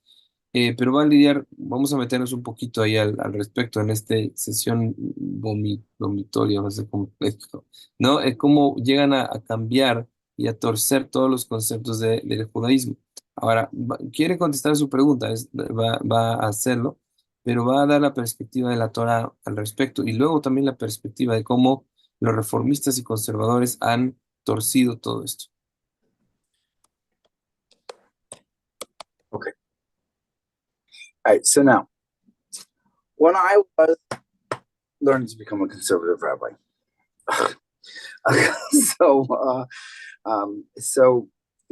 Pero va a lidiar, vamos a meternos un poquito ahí al respecto en esta sesión vomitoria, no sé cómo, ¿no? Cómo llegan a cambiar y a torcer todos los conceptos del judaísmo. Ahora, quiere contestar su pregunta, va a hacerlo, pero va a dar la perspectiva de la Torah al respecto y luego también la perspectiva de cómo los reformistas y conservadores han torcido todo esto. Okay. All right. So now, when I was learning to become a conservative rabbi, so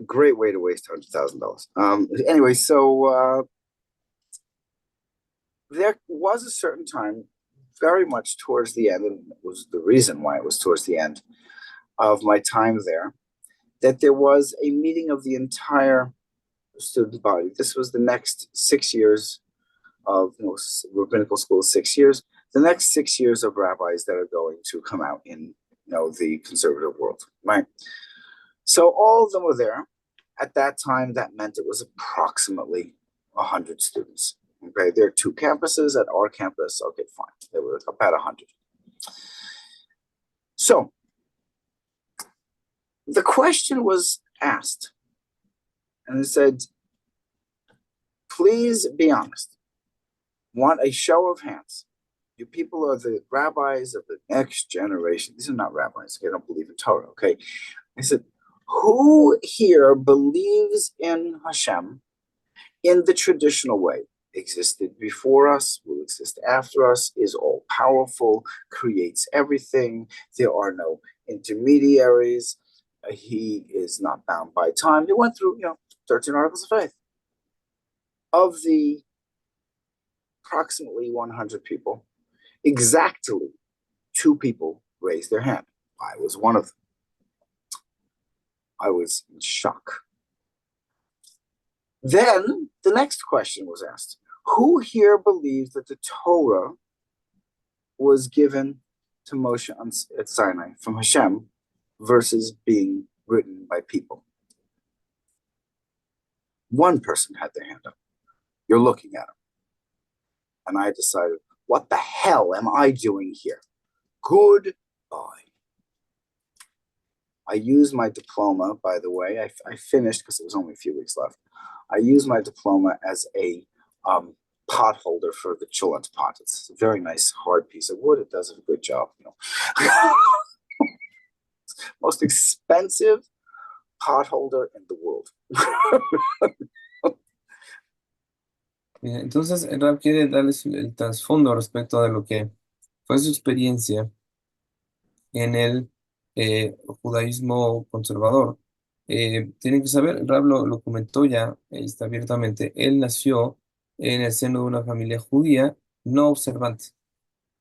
great way to waste $100,000. Anyway, so there was a certain time, very much towards the end, and it was the reason why it was towards the end of my time there, that there was a meeting of the entire student body. This was the next 6 years of rabbinical school, 6 years. The next 6 years of rabbis that are going to come out in the conservative world, right? So all of them were there. At that time, that meant it was approximately 100 students. Okay, there are 2 campuses. At our campus, okay, fine, there were about 100. So the question was asked, and it said, please be honest. Want a show of hands. You people are the rabbis of the next generation. These are not rabbis. They don't believe in Torah, okay? I said, who here believes in Hashem in the traditional way? Existed before us, will exist after us, is all powerful, creates everything. There are no intermediaries. He is not bound by time. He went through, 13 articles of faith. Of the approximately 100 people, exactly 2 people raised their hand. I was one of them. I was in shock. Then the next question was asked. Who here believes that the Torah was given to Moshe at Sinai from Hashem versus being written by people? One person had their hand up. You're looking at him. And I decided, what the hell am I doing here? Goodbye. I used my diploma, by the way. I finished because it was only a few weeks left. I used my diploma as a pot holder for the children's pot. It's a very nice hard piece of wood. It does a good job. Most expensive pot holder in the world. Bien, entonces, el Rab quiere darles el trasfondo respecto de lo que fue su experiencia en el judaísmo conservador. Tienen que saber, el Rab lo comentó ya, está abiertamente, él nació en el seno de una familia judía no observante.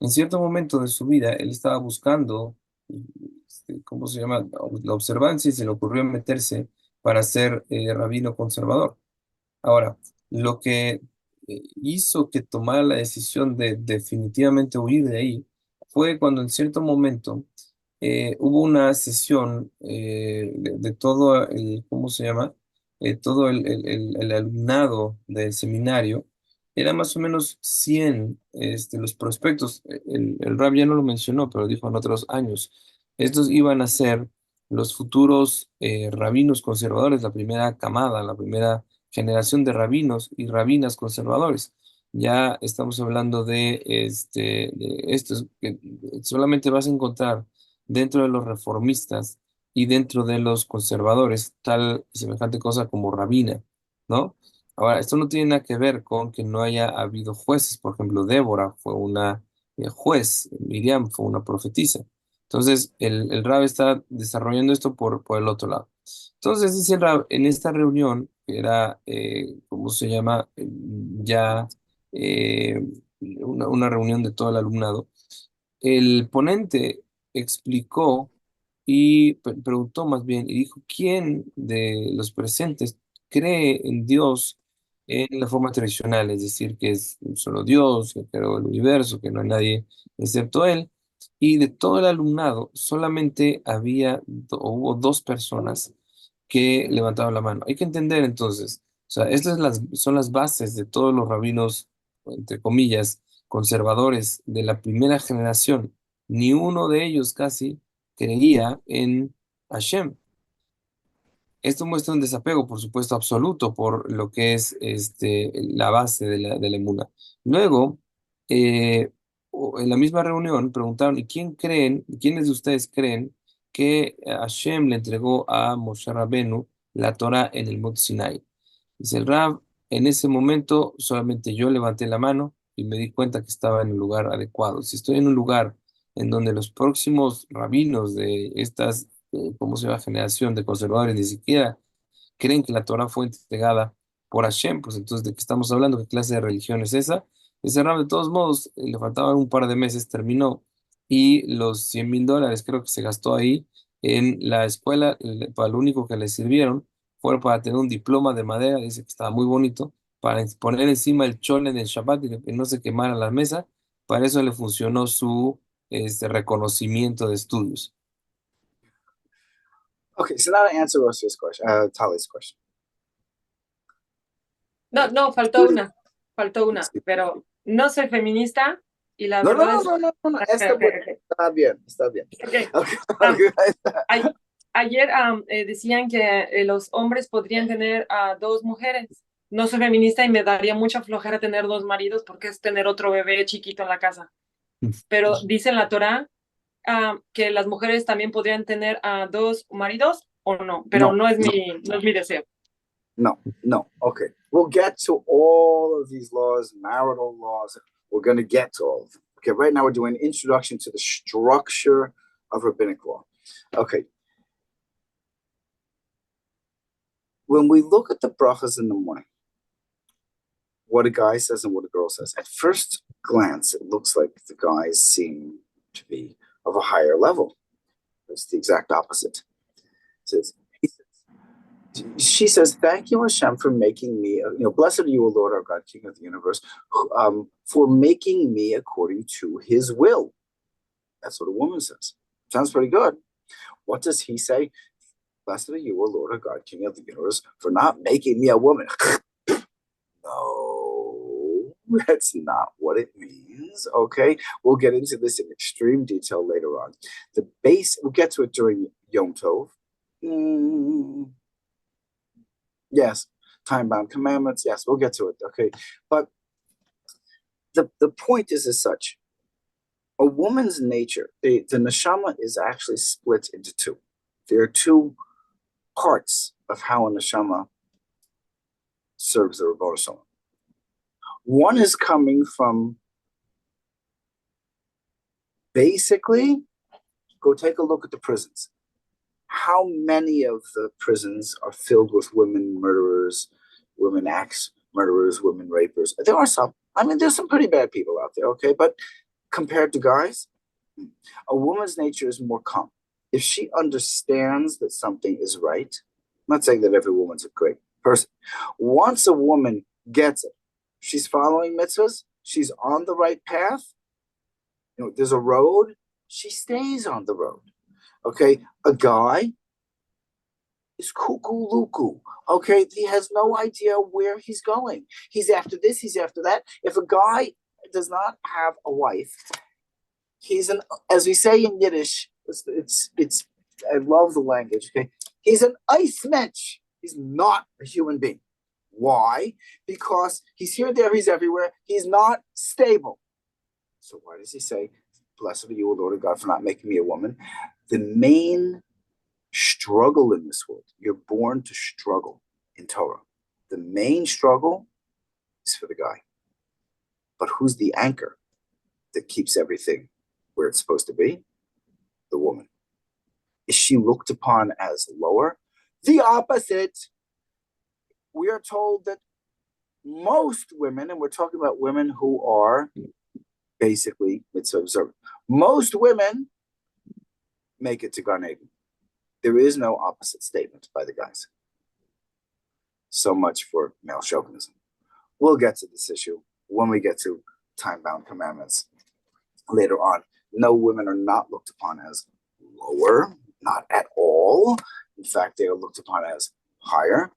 En cierto momento de su vida, él estaba buscando, ¿cómo se llama? La observancia y se le ocurrió meterse para ser rabino conservador. Ahora, lo que hizo que tomara la decisión de definitivamente huir de ahí fue cuando en cierto momento hubo una sesión de todo el, ¿cómo se llama? Todo el alumnado del seminario. Era más o menos 100 los prospectos. El Rab ya no lo mencionó, pero dijo en otros años. Estos iban a ser los futuros rabinos conservadores, la primera camada, la primera generación de rabinos y rabinas conservadores. Ya estamos hablando de estos que solamente vas a encontrar dentro de los reformistas y dentro de los conservadores, tal y semejante cosa como rabina. ¿no? Ahora, esto no tiene nada que ver con que no haya habido jueces. Por ejemplo, Débora fue una juez, Miriam fue una profetisa. Entonces, el Rab está desarrollando esto por el otro lado. Entonces, dice el Rab, en esta reunión, que era, ¿cómo se llama? Ya eh, una reunión de todo el alumnado, el ponente explicó y preguntó más bien y dijo, ¿quién de los presentes cree en Dios en la forma tradicional? Es decir, que es un solo Dios, que creó el universo, que no hay nadie excepto Él. Y de todo el alumnado, solamente o hubo dos personas que levantaron la mano. Hay que entender entonces, o sea, son las bases de todos los rabinos, entre comillas, conservadores de la primera generación. Ni uno de ellos casi creía en Hashem. Esto muestra un desapego, por supuesto, absoluto por lo que es la base de la emuna. Luego, en la misma reunión preguntaron, ¿y quiénes de ustedes creen que Hashem le entregó a Moshe Rabenu la Torah en el Monte Sinai? Dice el Rab, en ese momento solamente yo levanté la mano y me di cuenta que estaba en el lugar adecuado. Si estoy en un lugar en donde los próximos rabinos de estas, ¿cómo se llama?, generación de conservadores ni siquiera creen que la Torah fue entregada por Hashem, pues entonces, ¿de qué estamos hablando? ¿Qué clase de religión es esa? Ese Rab, de todos modos, le faltaban un par de meses, terminó, y los $100,000 creo que se gastó ahí en la escuela, para lo único que le sirvieron fue para tener un diploma de madera, dice que estaba muy bonito, para poner encima el chole del Shabbat y que no se quemara la mesa. Para eso le funcionó su reconocimiento de estudios. Okay, so now to answer Rosie's question, Tali's question. No, faltó una, pero no soy feminista y la No, verdad no. es... Está Ok, bien, ok. está bien, está bien. Ok. Okay, Ay- Ayer decían que los hombres podrían tener a dos mujeres. No soy feminista y me daría mucha flojera tener dos maridos porque es tener otro bebé chiquito en la casa. Pero dice en la Torá que las mujeres también podrían tener a dos maridos o no, pero No, no es mi deseo. no. Okay, we'll get to all of these laws, marital laws. We're going to get to all of them. Okay, right now we're doing an introduction to the structure of rabbinic law. Okay. When we look at the brachas in the morning, what a guy says and what a girl says, at first glance, it looks like the guys seem to be of a higher level. It's the exact opposite. She says, "Thank you, Hashem, for making me. Blessed are you, O Lord, our God, King of the universe, for making me according to His will." That's what a woman says. Sounds pretty good. What does he say? "Blessed are you, O Lord, our God, King of the universe, for not making me a woman." No, that's not what it means. Okay, we'll get into this in extreme detail later on. We'll get to it during Yom Tov. Yes, time-bound commandments. Yes, we'll get to it. Okay, but the point is as such: a woman's nature, the neshama, is actually split into two. There are two parts of how a neshama serves the Rebbeinu Shalom. One is coming from, basically, go take a look at the prisons. How many of the prisons are filled with women murderers, women axe murderers, women rapers? There are some. I mean, there's some pretty bad people out there, okay? But compared to guys, a woman's nature is more calm. If she understands that something is right, I'm not saying that every woman's a great person. Once a woman gets it, she's following mitzvahs, she's on the right path, there's a road, she stays on the road. Okay, a guy is cuckoo luku. Okay, he has no idea where he's going. He's after this, he's after that. If a guy does not have a wife, he's as we say in Yiddish, it's I love the language. Okay, he's an ice mensch. He's not a human being. Why? Because he's here, there, he's everywhere. He's not stable. So why does he say, "Blessed are you, O Lord of God, for not making me a woman"? The main struggle in this world, you're born to struggle in Torah. The main struggle is for the guy. But who's the anchor that keeps everything where it's supposed to be? The woman. Is she looked upon as lower? The opposite. We are told that most women, and we're talking about women who are basically mitzvah observant, most women make it to Gan Eden. There is no opposite statement by the guys. So much for male chauvinism. We'll get to this issue when we get to time-bound commandments later on. No, women are not looked upon as lower, not at all. In fact, they are looked upon as higher.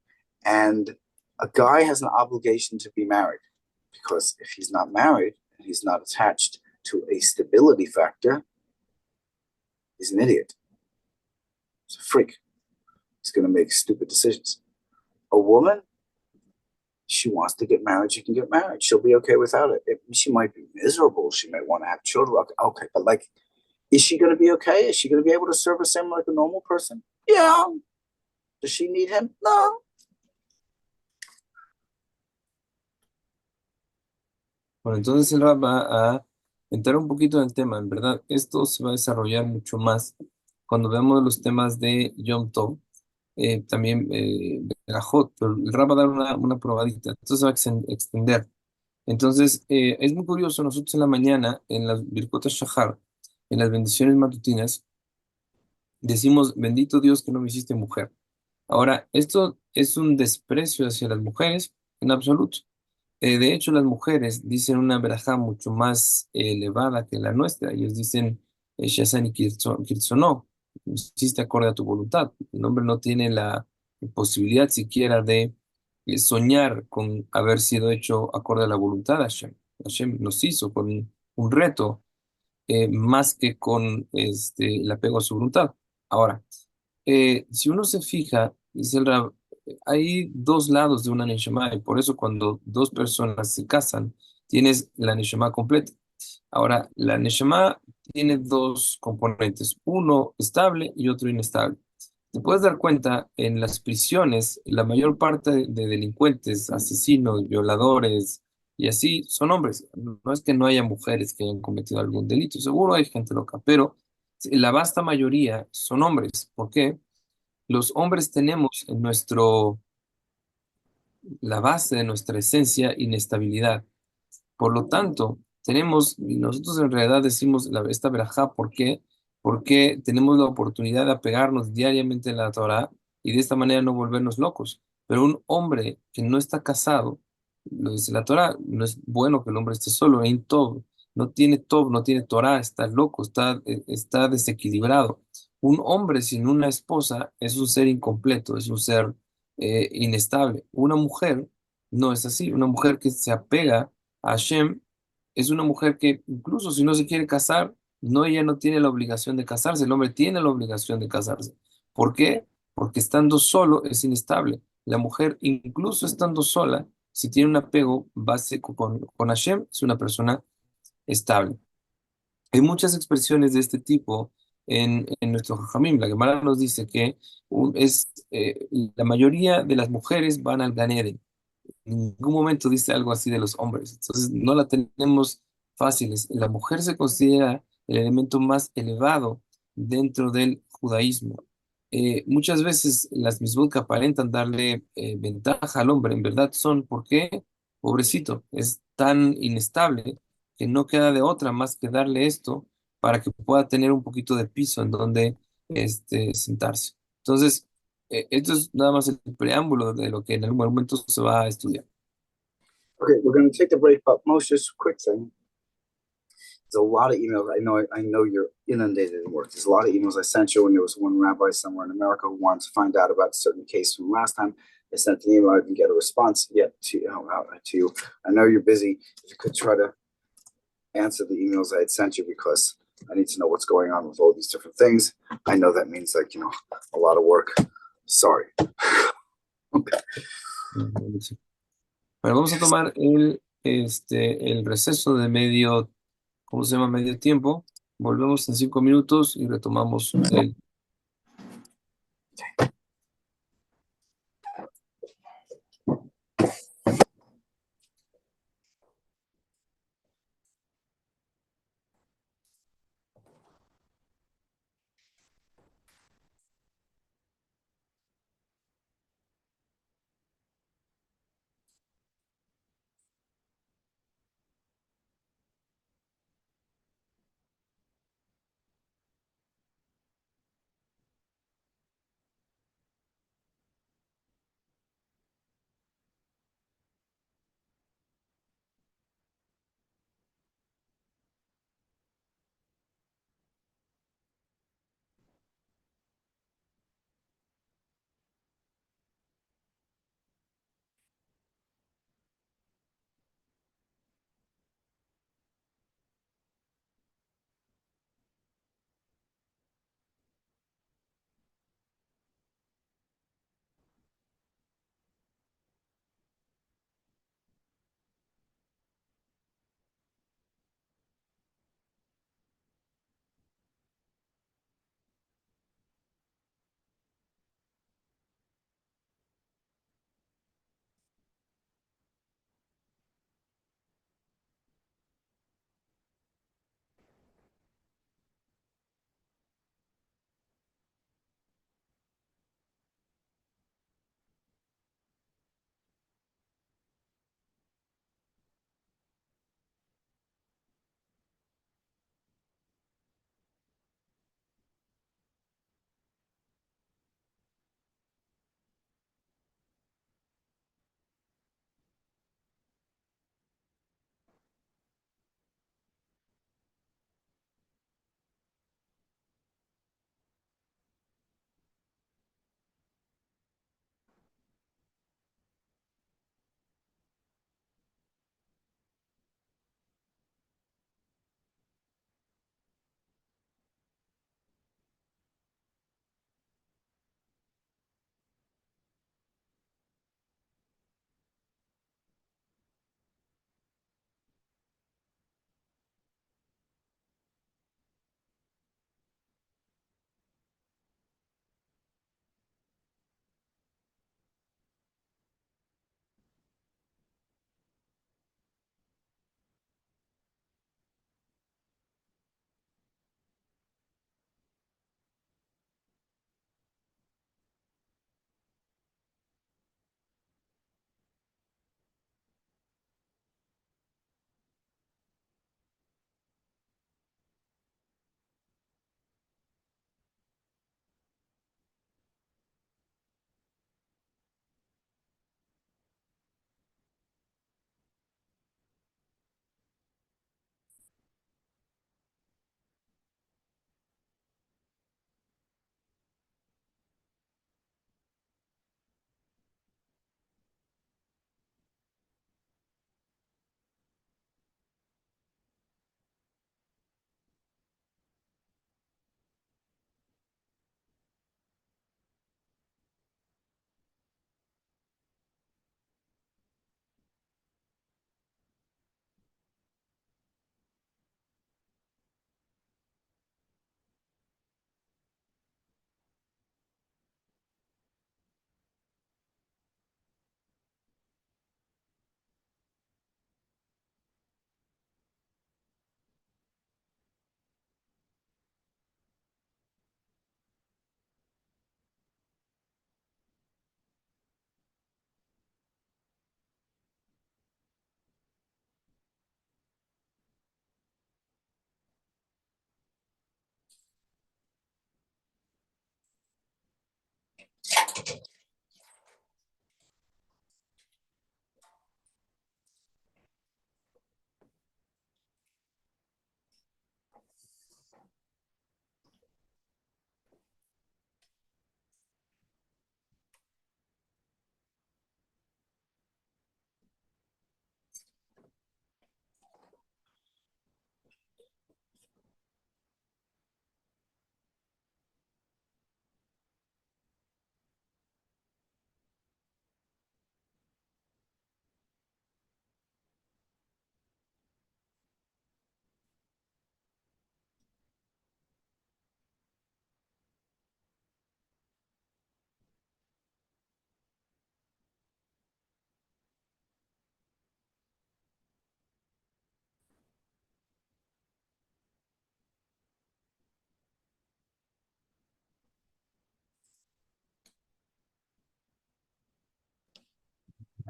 And a guy has an obligation to be married, because if he's not married and he's not attached to a stability factor, he's an idiot. He's a freak. He's going to make stupid decisions. A woman, she wants to get married, she can get married. She'll be okay without it. She might be miserable. She might want to have children. Okay, but like, is she going to be okay? Is she going to be able to service him like a normal person? Yeah. Does she need him? No. Bueno, entonces él va a entrar un poquito en el tema. En verdad, esto se va a desarrollar mucho más cuando veamos los temas de Yom Tov, también Berajot, pero el Rab va a dar una probadita. Entonces se va a extender. Entonces, es muy curioso, nosotros en la mañana, en las Birkot Shahar, en las bendiciones matutinas, decimos, bendito Dios que no me hiciste mujer. Ahora, esto es un desprecio hacia las mujeres en absoluto. De hecho, las mujeres dicen una verajá mucho más elevada que la nuestra. Ellos dicen, Shazani Kirtzono, hiciste acorde a tu voluntad. El hombre no tiene la posibilidad siquiera de soñar con haber sido hecho acorde a la voluntad de Hashem. Hashem nos hizo con un reto más que con el apego a su voluntad. Ahora, si uno se fija, dice el Rab, hay dos lados de una Neshama, y por eso cuando dos personas se casan, tienes la Neshama completa. Ahora, la Neshama tiene dos componentes, uno estable y otro inestable. Te puedes dar cuenta, en las prisiones, la mayor parte de delincuentes, asesinos, violadores y así, son hombres. No es que no haya mujeres que hayan cometido algún delito, seguro hay gente loca, pero la vasta mayoría son hombres. ¿Por qué? Los hombres tenemos en la base de nuestra esencia inestabilidad. Por lo tanto, y nosotros en realidad decimos esta verajá, ¿por qué? Porque tenemos la oportunidad de apegarnos diariamente a la Torah y de esta manera no volvernos locos. Pero un hombre que no está casado, lo dice la Torah, no es bueno que el hombre esté solo, en Tov, no tiene Torah, está loco, está desequilibrado. Un hombre sin una esposa es un ser incompleto, es un ser inestable. Una mujer no es así. Una mujer que se apega a Hashem es una mujer que incluso si no se quiere casar, ella no tiene la obligación de casarse, el hombre tiene la obligación de casarse. ¿Por qué? Porque estando solo es inestable. La mujer, incluso estando sola, si tiene un apego básico con Hashem, es una persona estable. Hay muchas expresiones de este tipo en nuestro Jajamim. La Gemara nos dice que la mayoría de las mujeres van al Gan Eden. En ningún momento dice algo así de los hombres. Entonces no la tenemos fáciles. La mujer se considera el elemento más elevado dentro del judaísmo. Muchas veces las misbot que aparentan darle ventaja al hombre, en verdad son, ¿por qué? Pobrecito, es tan inestable que no queda de otra más que darle esto para que pueda tener un poquito de piso en donde sentarse. Entonces, esto es nada más el preámbulo de lo que en algún momento se va a estudiar. Okay, we're going to take the break, but most just quick thing. There's a lot of emails. I know you're inundated in work. There's a lot of emails I sent you, and there was one rabbi somewhere in America who wanted to find out about a certain case from last time. I sent an email. I didn't get a response yet to you. I know you're busy. If you could try to answer the emails I had sent you, because I need to know what's going on with all these different things. I know that means a lot of work. Sorry. Okay. Bueno, vamos a tomar el receso de medio tiempo. Volvemos en 5 minutos y retomamos el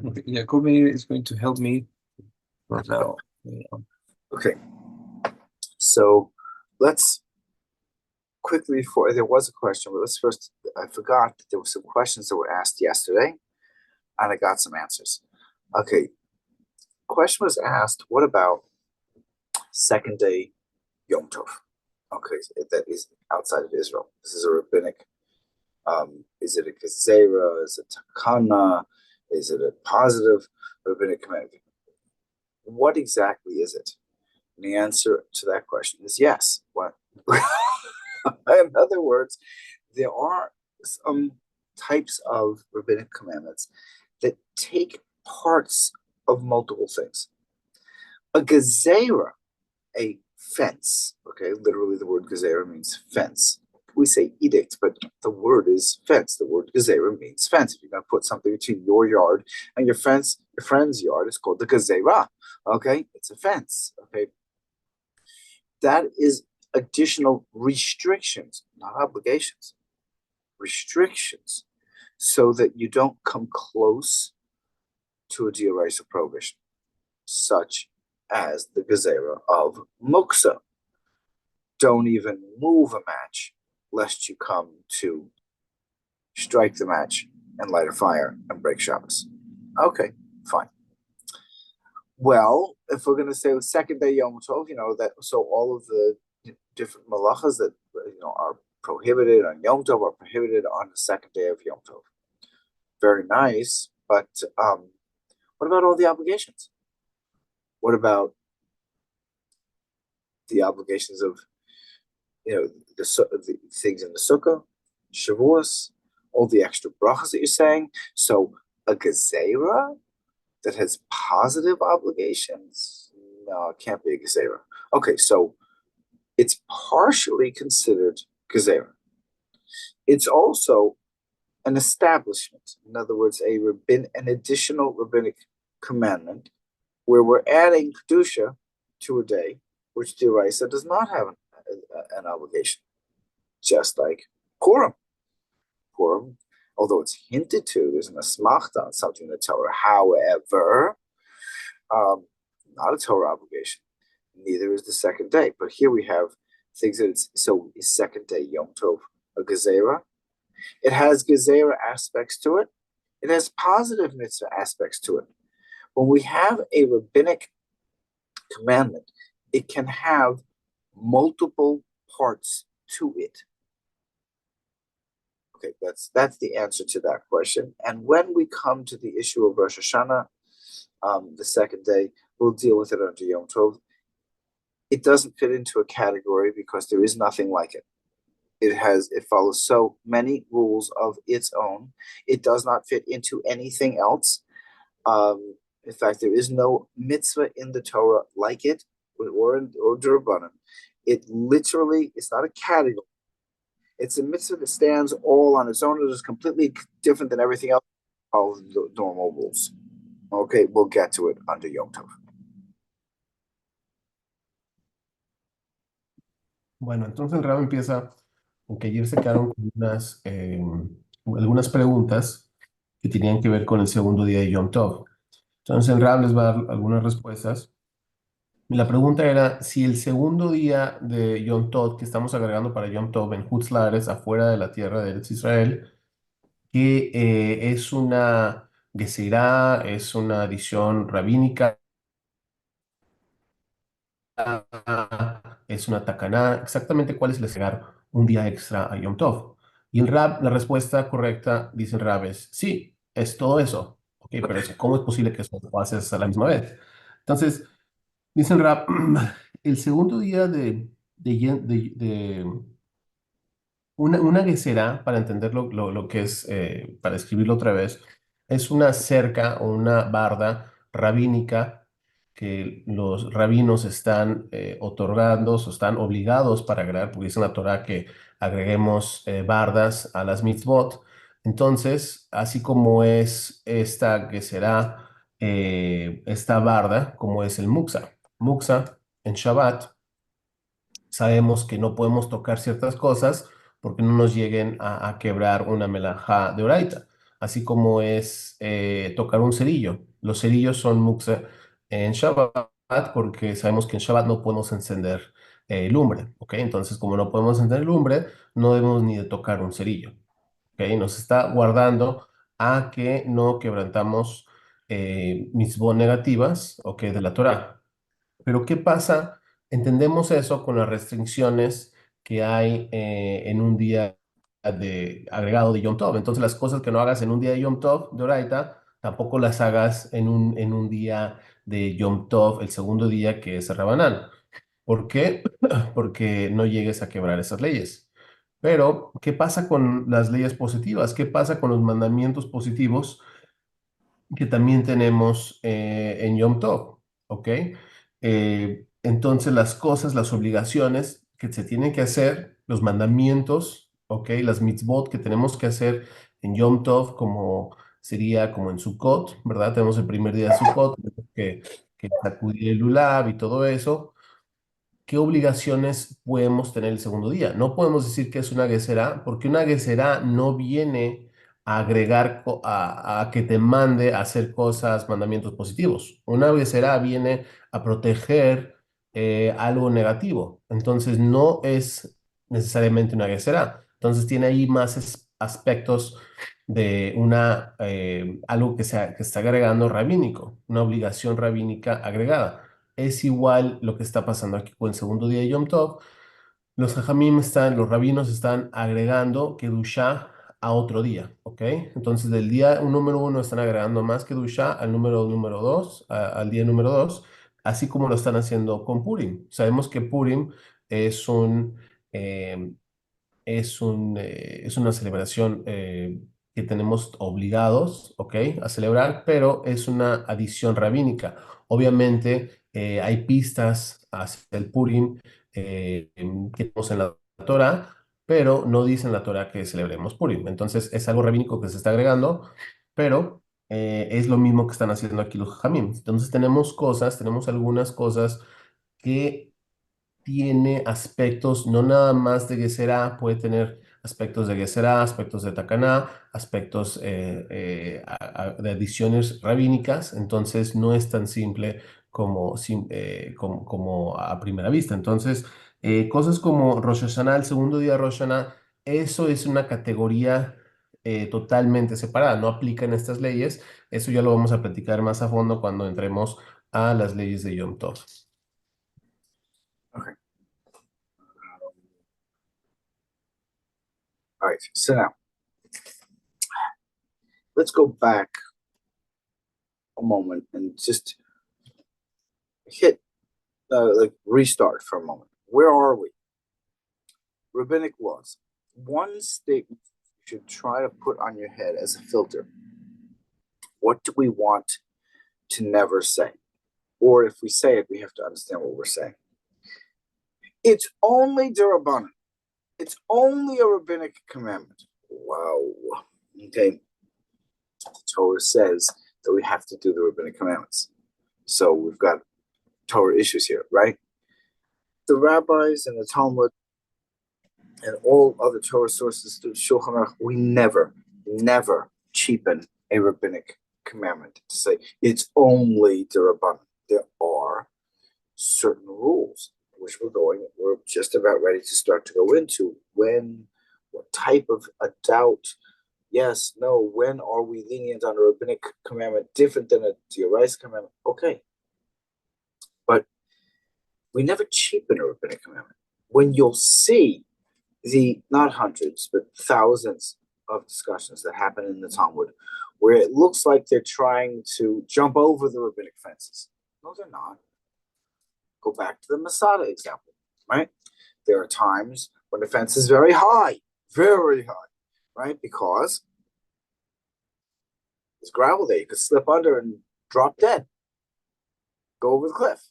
Jacobi is going to help me right now. Okay. So let's quickly, for there was a question, but let's first, I forgot that there were some questions that were asked yesterday, and I got some answers. Okay. Question was asked, what about second day Yom Tov? Okay, that is outside of Israel. This is a rabbinic. Is it a gezerah? Is it takana? Is it a positive rabbinic command? What exactly is it? And the answer to that question is yes. What? In other words, there are some types of rabbinic commandments that take parts of multiple things. A gezerah, a fence, okay, literally the word gezerah means fence. We say edict, but the word is fence. The word gezerah means fence. If you're going to put something between your yard and your friend's yard, it's called the gezerah, okay? It's a fence, okay? That is additional restrictions, not obligations, restrictions, so that you don't come close to a d'oraisa prohibition, such as the gezerah of muksa. Don't even move a match, lest you come to strike the match and light a fire and break Shabbos. Okay, fine. Well, if we're going to say the second day Yom Tov, that so all of the different malachas that are prohibited on Yom Tov are prohibited on the second day of Yom Tov. Very nice, but what about all the obligations? What about the obligations of the things in the sukkah, Shavuos, all the extra brachas that you're saying? So a gezerah that has positive obligations? No, it can't be a gezerah. Okay, so it's partially considered gezerah. It's also an establishment. In other words, an additional rabbinic commandment where we're adding kedusha to a day, which d'oraisa does not have an obligation. Just like Purim. Purim, although it's hinted to, there's an asmachta on something in the Torah. However, not a Torah obligation. Neither is the second day. But here we have things that so is second day Yom Tov a gezerah? It has gezerah aspects to it. It has positive mitzvah aspects to it. When we have a rabbinic commandment, it can have multiple parts to it. Okay, that's the answer to that question. And when we come to the issue of Rosh Hashanah, the second day, we'll deal with it under Yom Tov. It doesn't fit into a category because there is nothing like it. It follows so many rules of its own. It does not fit into anything else. In fact, there is no mitzvah in the Torah like it, or d'Rabbanan. It literally, it's not a category. It's a mitzvah that stands all on its own. It is completely different than everything else, all the normal rules. Okay, we'll get to it under Yom Tov. Bueno, entonces el Rab empieza con que ayer se quedaron con algunas preguntas que tenían que ver con el segundo día de Yom Tov. Entonces el Rab les va a dar algunas respuestas. La pregunta era si el segundo día de Yom Tov, que estamos agregando para Yom Tov en Hutz La'aretz, afuera de la tierra de Eretz Israel, que es una Gesirá, es una adición rabínica, es una takaná, exactamente cuál es el llegar un día extra a Yom Tov. Y el Rab, la respuesta correcta, dice el Rab, es sí, es todo eso. Ok, pero ¿cómo es posible que eso lo haces a la misma vez? Entonces, dice el Rab, el segundo día de una gesera, para entender lo que es, para escribirlo otra vez, es una cerca o una barda rabínica que los rabinos están otorgando o están obligados para agregar, porque dice en la Torah que agreguemos bardas a las mitzvot. Entonces, así como es esta gesera, esta barda, como es el muksa. Muksa en Shabbat sabemos que no podemos tocar ciertas cosas porque no nos lleguen a quebrar una melajá de oraita, así como es tocar un cerillo. Los cerillos son mukse en Shabbat porque sabemos que en Shabbat no podemos encender lumbre, ¿ok? Entonces, como no podemos encender lumbre, no debemos ni de tocar un cerillo, ¿ok? Nos está guardando a que no quebrantamos mitzvot negativas, ¿ok? De la Torah. Pero ¿qué pasa? Entendemos eso con las restricciones que hay en un día agregado de Yom Tov. Entonces, las cosas que no hagas en un día de Yom Tov, de Oraita, tampoco las hagas en un día de Yom Tov, el segundo día que es Rabanán. ¿Por qué? Porque no llegues a quebrar esas leyes. Pero, ¿qué pasa con las leyes positivas? ¿Qué pasa con los mandamientos positivos que también tenemos en Yom Tov? ¿Ok? Entonces las cosas, las obligaciones que se tienen que hacer, los mandamientos, ¿ok? Las mitzvot que tenemos que hacer en Yom Tov, como sería como en Sukkot, ¿verdad? Tenemos el primer día de Sukkot, que sacudir el lulav y todo eso. ¿Qué obligaciones podemos tener el segundo día? No podemos decir que es una gesera, porque una gesera no viene a agregar, a que te mande a hacer cosas, mandamientos positivos. Una gesera viene a proteger algo negativo. Entonces, no es necesariamente una gesera. Entonces, tiene ahí más aspectos de algo que está agregando rabínico, una obligación rabínica agregada. Es igual lo que está pasando aquí con el segundo día de Yom Tov. Los jajamim los rabinos están agregando Kedushá a otro día, ¿ok? Entonces, del día número uno están agregando más Kedushá al número dos, al día número dos, así como lo están haciendo con Purim. Sabemos que Purim es eh, es una celebración que tenemos obligados, ¿ok? A celebrar, pero es una adición rabínica. Obviamente hay pistas hacia el Purim que tenemos en la Torah, pero no dice en la Torah que celebremos Purim. Entonces es algo rabínico que se está agregando, pero es lo mismo que están haciendo aquí los Jamim. Entonces tenemos algunas cosas que tiene aspectos no nada más de Gesera, puede tener aspectos de Gesera, aspectos de Takaná, aspectos de adiciones rabínicas, entonces no es tan simple como a primera vista. Entonces, cosas como Rosh Hashanah, el segundo día de Rosh Hashanah, eso es una categoría totalmente separada, no aplican estas leyes, eso ya lo vamos a platicar más a fondo cuando entremos a las leyes de Yom Tov. Okay. All right. So now let's go back a moment and just restart for a moment. Where are we? Rabbinic laws. One statement you should try to put on your head as a filter. What do we want to never say? Or if we say it, we have to understand what we're saying. It's only Durabanan. It's only a rabbinic commandment. Wow. Okay. The Torah says that we have to do the rabbinic commandments. So we've got Torah issues here, right? The rabbis and the Talmud and all other Torah sources to Shulchan Aruch, we never cheapen a rabbinic commandment to say it's only Durabanan. There are certain rules which we're just about ready to start to go into. What type of a doubt Yes, no, when are we lenient on a rabbinic commandment different than a D'oraisa commandment? Okay. But we never cheapen a rabbinic commandment. When you'll see the not hundreds, but thousands of discussions that happen in the Talmud where it looks like they're trying to jump over the rabbinic fences. No, they're not. Go back to the Masada example, right? There are times when the fence is very high, right? Because there's gravel there. You could slip under and drop dead, go over the cliff.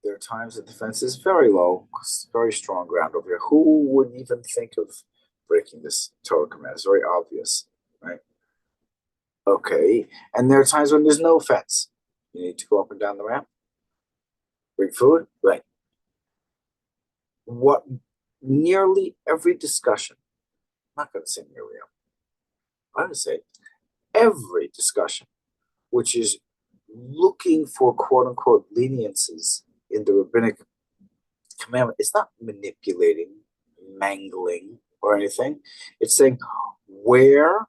There are times that the fence is very low, very strong ground over here. Who would even think of breaking this Torah command? It's very obvious, right? Okay, and there are times when there's no fence. You need to go up and down the ramp, bring food, right? What nearly every discussion, I'm not going to say nearly, I'm going to say every discussion, which is looking for quote unquote leniences in the rabbinic commandment, it's not manipulating, mangling, or anything. It's saying, where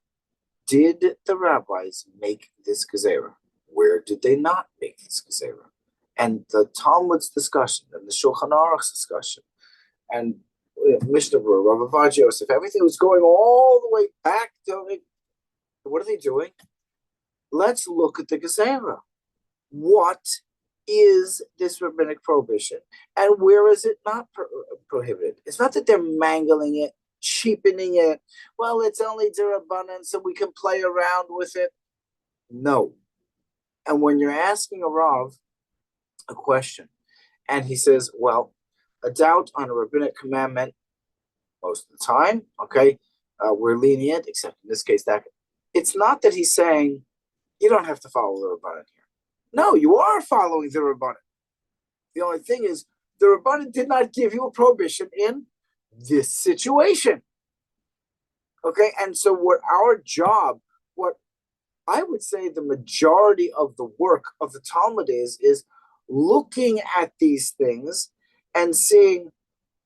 did the rabbis make this gezerah? Where did they not make this gezerah? And the Talmud's discussion, and the Shulchan Aruch's discussion, and Mishnah Berurah, Rav Avad Yosef, everything was going all the way back to it. What are they doing? Let's look at the gezerah. What is this rabbinic prohibition, and where is it not prohibited? It's not that they're mangling it, cheapening it. Well, it's only d'Rabbanan, so we can play around with it. No. And when you're asking a Rav a question, and he says, well, a doubt on a rabbinic commandment, most of the time, okay, we're lenient, except in this case, that it's not that he's saying you don't have to follow the Rabbanan here. No, you are following the Rabbanan. The only thing is, the Rabbanan did not give you a prohibition in this situation. Okay, and so what our job, what I would say the majority of the work of the Talmud is looking at these things and seeing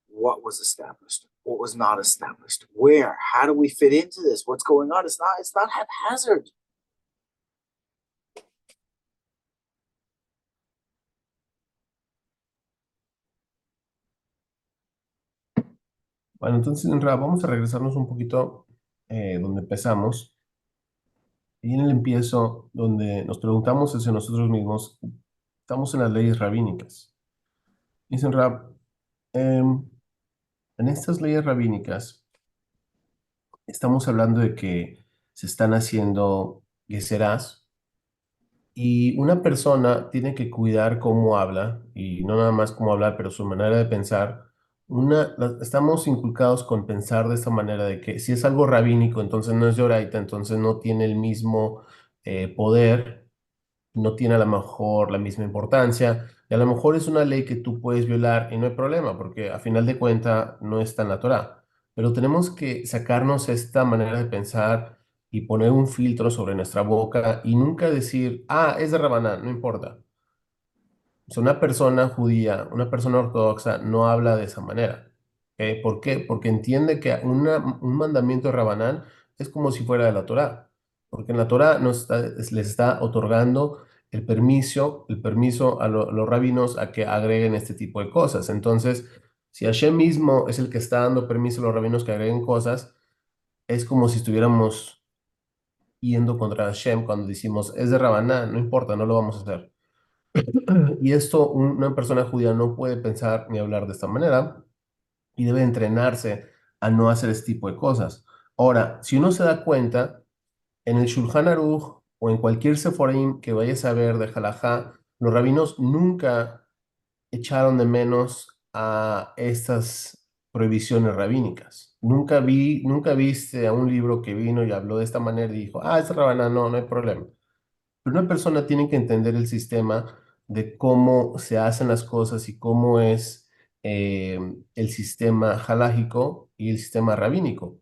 what was established, what was not established, where, how do we fit into this, what's going on. It's not haphazard. Bueno, entonces, Ra, vamos a regresarnos un poquito donde empezamos. Y en el empiezo, donde nos preguntamos hacia nosotros mismos, estamos en las leyes rabínicas. Dicen, Ra, en estas leyes rabínicas, estamos hablando de que se están haciendo geserás, y una persona tiene que cuidar cómo habla, y no nada más cómo hablar, pero su manera de pensar. Estamos inculcados con pensar de esta manera de que si es algo rabínico, entonces no es de oraita, entonces no tiene el mismo poder, no tiene a lo mejor la misma importancia, y a lo mejor es una ley que tú puedes violar y no hay problema, porque a final de cuentas no está en la Torá. Pero tenemos que sacarnos esta manera de pensar y poner un filtro sobre nuestra boca y nunca decir, ah, es de Rabaná, no importa. O sea, una persona judía, una persona ortodoxa no habla de esa manera. ¿Ok? ¿Por qué? Porque entiende que un mandamiento de Rabanán es como si fuera de la Torá. Porque en la Torá les está otorgando el permiso a los rabinos a que agreguen este tipo de cosas. Entonces, si Hashem mismo es el que está dando permiso a los rabinos que agreguen cosas, es como si estuviéramos yendo contra Hashem cuando decimos, es de Rabanán, no importa, no lo vamos a hacer. Y esto una persona judía no puede pensar ni hablar de esta manera y debe entrenarse a no hacer este tipo de cosas. Ahora, si uno se da cuenta, en el Shulchan Aruch o en cualquier Seforim que vayas a ver de Halajá, los rabinos nunca echaron de menos a estas prohibiciones rabínicas. Nunca viste a un libro que vino y habló de esta manera y dijo, ah, es rabana, no, no hay problema. Pero una persona tiene que entender el sistema de cómo se hacen las cosas y cómo es el sistema halágico y el sistema rabínico.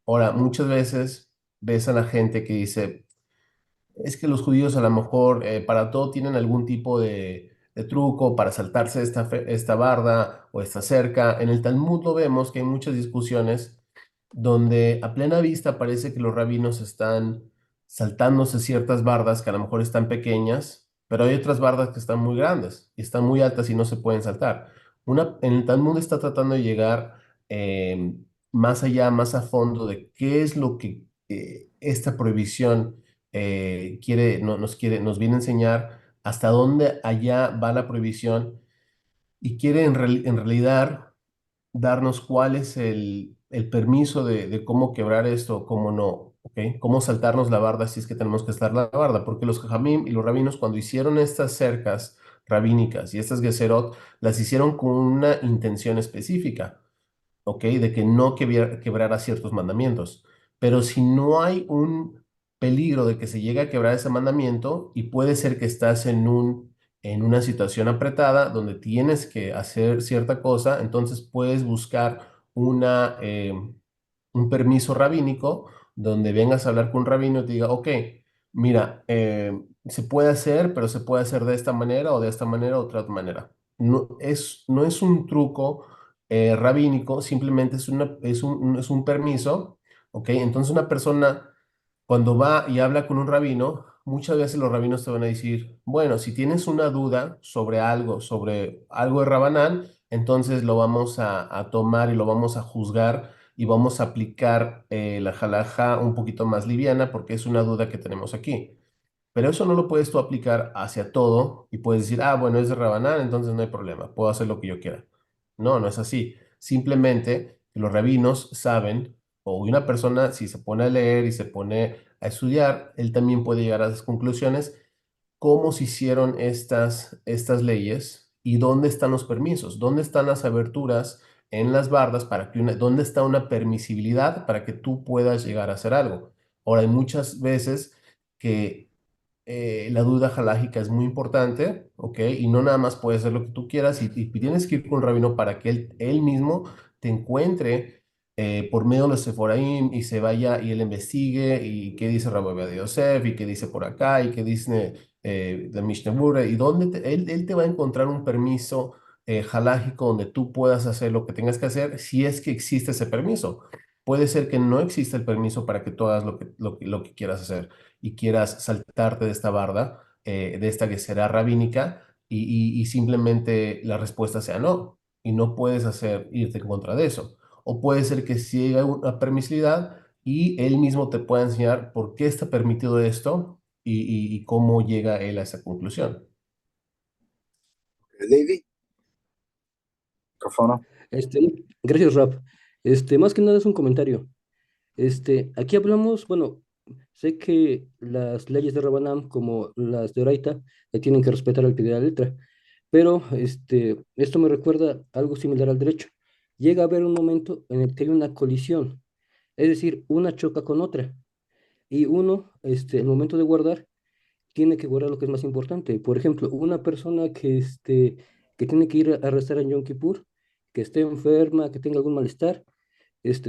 Ahora, muchas veces ves a la gente que dice, es que los judíos a lo mejor para todo tienen algún tipo de truco para saltarse esta barda o esta cerca. En el Talmud lo vemos que hay muchas discusiones donde a plena vista parece que los rabinos están saltándose ciertas bardas que a lo mejor están pequeñas, pero hay otras bardas que están muy grandes y están muy altas y no se pueden saltar. En el Talmud está tratando de llegar eh, más allá, más a fondo de qué es lo que esta prohibición nos viene a enseñar, hasta dónde allá va la prohibición y quiere en realidad darnos cuál es el permiso de cómo quebrar esto, cómo no, ¿ok? Cómo saltarnos la barda si es que tenemos que saltar la barda, porque los jajamim y los rabinos cuando hicieron estas cercas rabínicas y estas geserot, las hicieron con una intención específica. ¿Ok? De que no quebrara ciertos mandamientos. Pero si no hay un peligro de que se llegue a quebrar ese mandamiento y puede ser que estás en una situación apretada donde tienes que hacer cierta cosa, entonces puedes buscar un permiso rabínico donde vengas a hablar con un rabino y te diga, ok, mira, se puede hacer, pero se puede hacer de esta manera o de esta manera o de otra manera. No es un truco rabínico, simplemente es un permiso, ¿ok? Entonces una persona cuando va y habla con un rabino, muchas veces los rabinos te van a decir, bueno, si tienes una duda sobre algo de Rabanán, entonces lo vamos a tomar y lo vamos a juzgar y vamos a aplicar la halajá un poquito más liviana porque es una duda que tenemos aquí. Pero eso no lo puedes tú aplicar hacia todo y puedes decir, ah, bueno, es de Rabanán, entonces no hay problema, puedo hacer lo que yo quiera. No, no es así. Simplemente los rabinos saben, o una persona si se pone a leer y se pone a estudiar, él también puede llegar a esas conclusiones, cómo se hicieron estas leyes y dónde están los permisos, dónde están las aberturas en las bardas dónde está una permisibilidad para que tú puedas llegar a hacer algo. Ahora, hay muchas veces que la duda halágica es muy importante, ¿ok? Y no nada más puedes hacer lo que tú quieras y tienes que ir con un rabino para que él mismo te encuentre por medio de los Seforaim y se vaya y él investigue y qué dice Rabbi de Yosef y qué dice por acá y qué dice de Mishnah Berurah y él te va a encontrar un permiso halágico donde tú puedas hacer lo que tengas que hacer si es que existe ese permiso. Puede ser que no exista el permiso para que tú hagas lo que quieras hacer y quieras saltarte de esta barda, de esta que será rabínica, y simplemente la respuesta sea no, y no puedes irte en contra de eso. O puede ser que sí haya una permisividad y él mismo te pueda enseñar por qué está permitido esto y cómo llega él a esa conclusión. Levi, micrófono. Gracias, Rap. Más que nada es un comentario. Aquí hablamos, bueno, sé que las leyes de Rabanam, como las de Oraita, tienen que respetar al pie de la letra, pero esto me recuerda algo similar al derecho. Llega a haber un momento en el que hay una colisión, es decir, una choca con otra, y uno, en el momento de guardar, tiene que guardar lo que es más importante. Por ejemplo, una persona que tiene que ir a rezar en Yom Kippur, que esté enferma, que tenga algún malestar,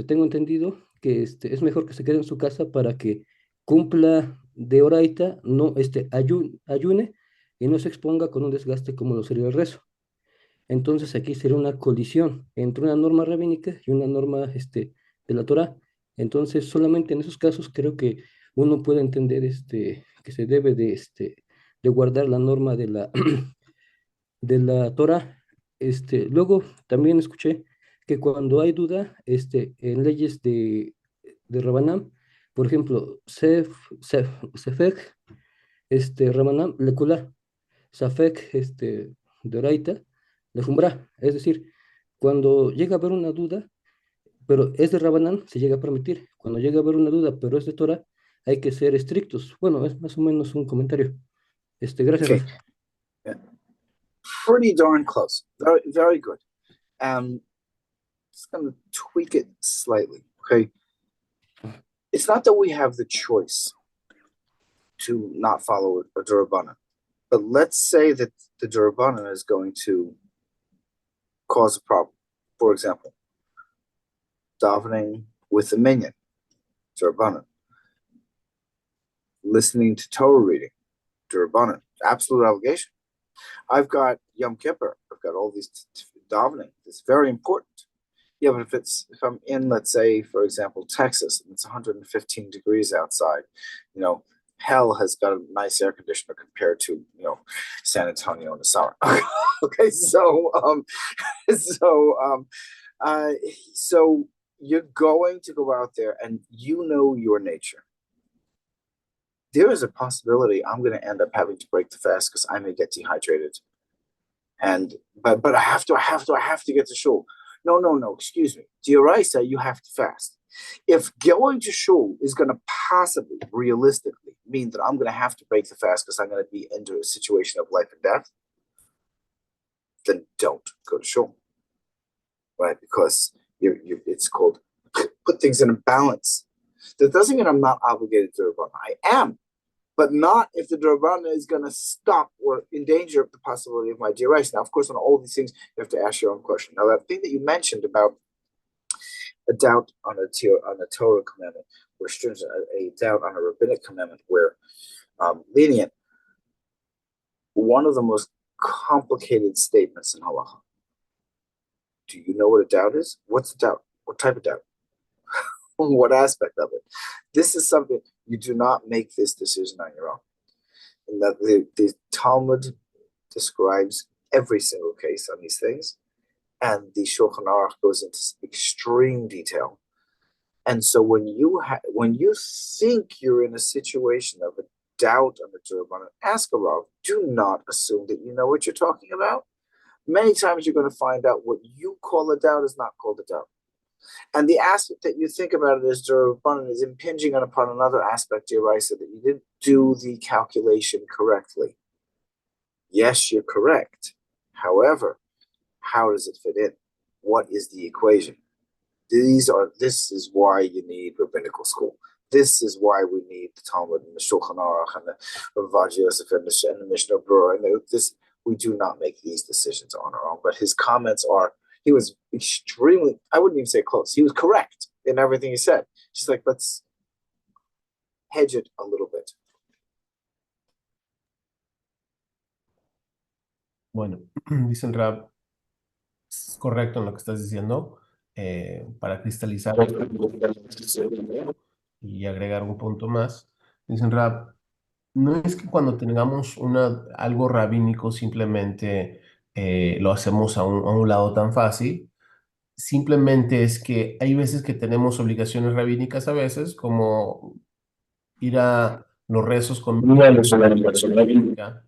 tengo entendido que es mejor que se quede en su casa para que cumpla de oraita, no ayune y no se exponga con un desgaste como lo sería el rezo. Entonces aquí sería una colisión entre una norma rabínica y una norma de la Torá. Entonces solamente en esos casos creo que uno puede entender que se debe de guardar la norma de la Torá. Luego también escuché que cuando hay duda en leyes de Rabanam, por ejemplo, Sefek, Rabanam, Lekula, Safek, Doraita, Lejumbra. Es decir, cuando llega a haber una duda, pero es de Rabanam, se llega a permitir. Cuando llega a haber una duda, pero es de Torah, hay que ser estrictos. Bueno, es más o menos un comentario. Gracias, Okay, Rafa. pretty darn close. Very, very good. Just gonna tweak it slightly. Okay, it's not that we have the choice to not follow a Durabana, but let's say that the Durabana is going to cause a problem. For example, davening with the minyan, Durabana, listening to Torah reading, Durabana, absolute obligation. I've got Yom Kippur. I've got all these davening. It's very important. Yeah, but if I'm in, let's say, for example, Texas, and it's 115 degrees outside, you know, hell has got a nice air conditioner compared to, you know, San Antonio in the summer. Okay, so uh so you're going to go out there and you know your nature. There is a possibility I'm going to end up having to break the fast because I may get dehydrated. And but I have to get to shul. No, excuse me. Dioraisa, you have to fast. If going to shul is going to possibly, realistically, mean that I'm going to have to break the fast because I'm going to be into a situation of life and death, then don't go to shul, right? Because it's called put things in a balance. That doesn't mean I'm not obligated to Rabbanah. I am, but not if the Rabbanah is going to stop or endanger the possibility of my deraisa. Now, of course, on all these things, you have to ask your own question. Now, that thing that you mentioned about a doubt on a Torah commandment, or stringent, a doubt on a rabbinic commandment, where lenient, one of the most complicated statements in halacha. Do you know what a doubt is? What's a doubt? What type of doubt? What aspect of it? This is something you do not make this decision on your own. And that the Talmud describes every single case on these things, and the Shulchan Aruch goes into extreme detail. And so when you think you're in a situation of a doubt on the Torah, ask a Rav. Do not assume that you know what you're talking about. Many times you're going to find out what you call a doubt is not called a doubt. And the aspect that you think about it as Durabbanan is impinging upon another aspect, Yeraisa, that you didn't do the calculation correctly. Yes, you're correct. However, how does it fit in? What is the equation? This is why you need rabbinical school. This is why we need the Talmud and the Shulchan Aruch and the Rav Yosef and the Mishnah Berurah. And we do not make these decisions on our own. But his comments are, he was extremely, I wouldn't even say close. He was correct in everything he said. Just like, let's hedge it a little bit. Bueno, dice el Rab, es correcto en lo que estás diciendo. Para cristalizar y agregar un punto más, dice el Rab, no es que cuando tengamos algo rabínico simplemente lo hacemos a un lado tan fácil. Simplemente es que hay veces que tenemos obligaciones rabínicas a veces, como ir a los rezos con una obligación rabínica.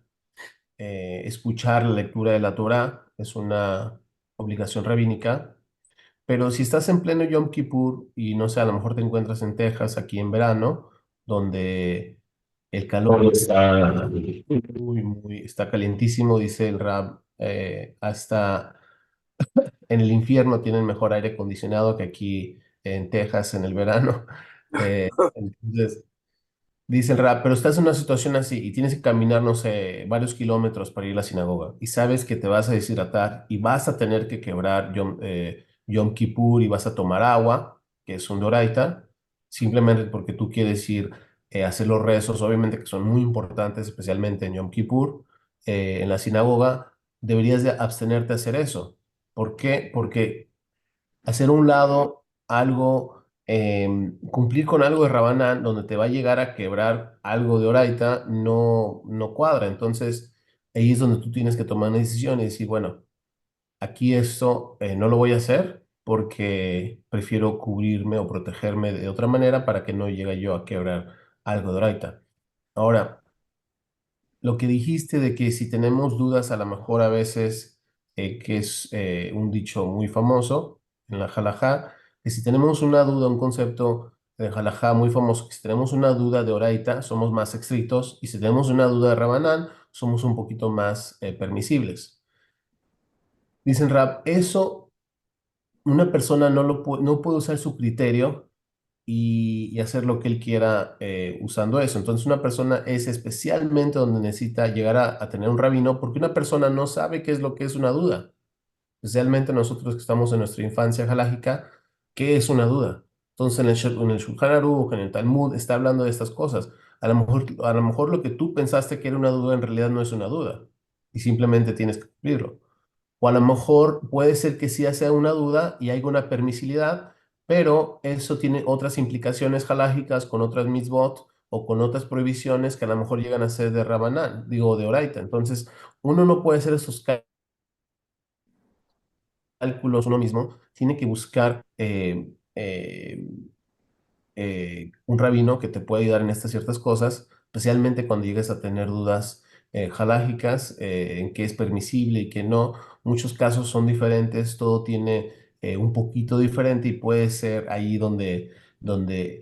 Escuchar la lectura de la Torah es una obligación rabínica. Pero si estás en pleno Yom Kippur y no sé, a lo mejor te encuentras en Texas aquí en verano, donde el calor está está calientísimo, dice el Rab, hasta en el infierno tienen mejor aire acondicionado que aquí en Texas en el verano. Entonces, dice el Rab, pero estás en una situación así y tienes que caminar, no sé, varios kilómetros para ir a la sinagoga y sabes que te vas a deshidratar y vas a tener que quebrar Yom Kippur y vas a tomar agua, que es un doraita, simplemente porque tú quieres ir a hacer los rezos, obviamente que son muy importantes, especialmente en Yom Kippur, en la sinagoga, deberías de abstenerte a hacer eso. ¿Por qué? Porque hacer a un lado algo, cumplir con algo de Rabanán, donde te va a llegar a quebrar algo de Oraita, no cuadra. Entonces, ahí es donde tú tienes que tomar una decisión y decir, bueno, aquí esto no lo voy a hacer porque prefiero cubrirme o protegerme de otra manera para que no llegue yo a quebrar algo de Oraita. Ahora, lo que dijiste de que si tenemos dudas, a lo mejor a veces, que es un dicho muy famoso en la halajá, que si tenemos una duda, un concepto de halajá muy famoso, que si tenemos una duda de oraita, somos más estrictos, y si tenemos una duda de rabanán, somos un poquito más permisibles. Dicen Rab, eso una persona no puede usar su criterio y hacer lo que él quiera usando eso. Entonces una persona es especialmente donde necesita llegar a tener un rabino, porque una persona no sabe qué es lo que es una duda. Especialmente nosotros que estamos en nuestra infancia halágica, ¿qué es una duda? Entonces en el Shulchan Aruch, en el Talmud, está hablando de estas cosas. A lo mejor lo que tú pensaste que era una duda en realidad no es una duda y simplemente tienes que cumplirlo. O a lo mejor puede ser que sí sea una duda y haya una permisibilidad, pero eso tiene otras implicaciones halágicas con otras mitzvot o con otras prohibiciones que a lo mejor llegan a ser de Rabanán, digo, de Oraita. Entonces, uno no puede hacer esos cálculos uno mismo, tiene que buscar un rabino que te pueda ayudar en estas ciertas cosas, especialmente cuando llegues a tener dudas halágicas, en qué es permisible y qué no. Muchos casos son diferentes, todo tiene un poquito diferente y puede ser ahí donde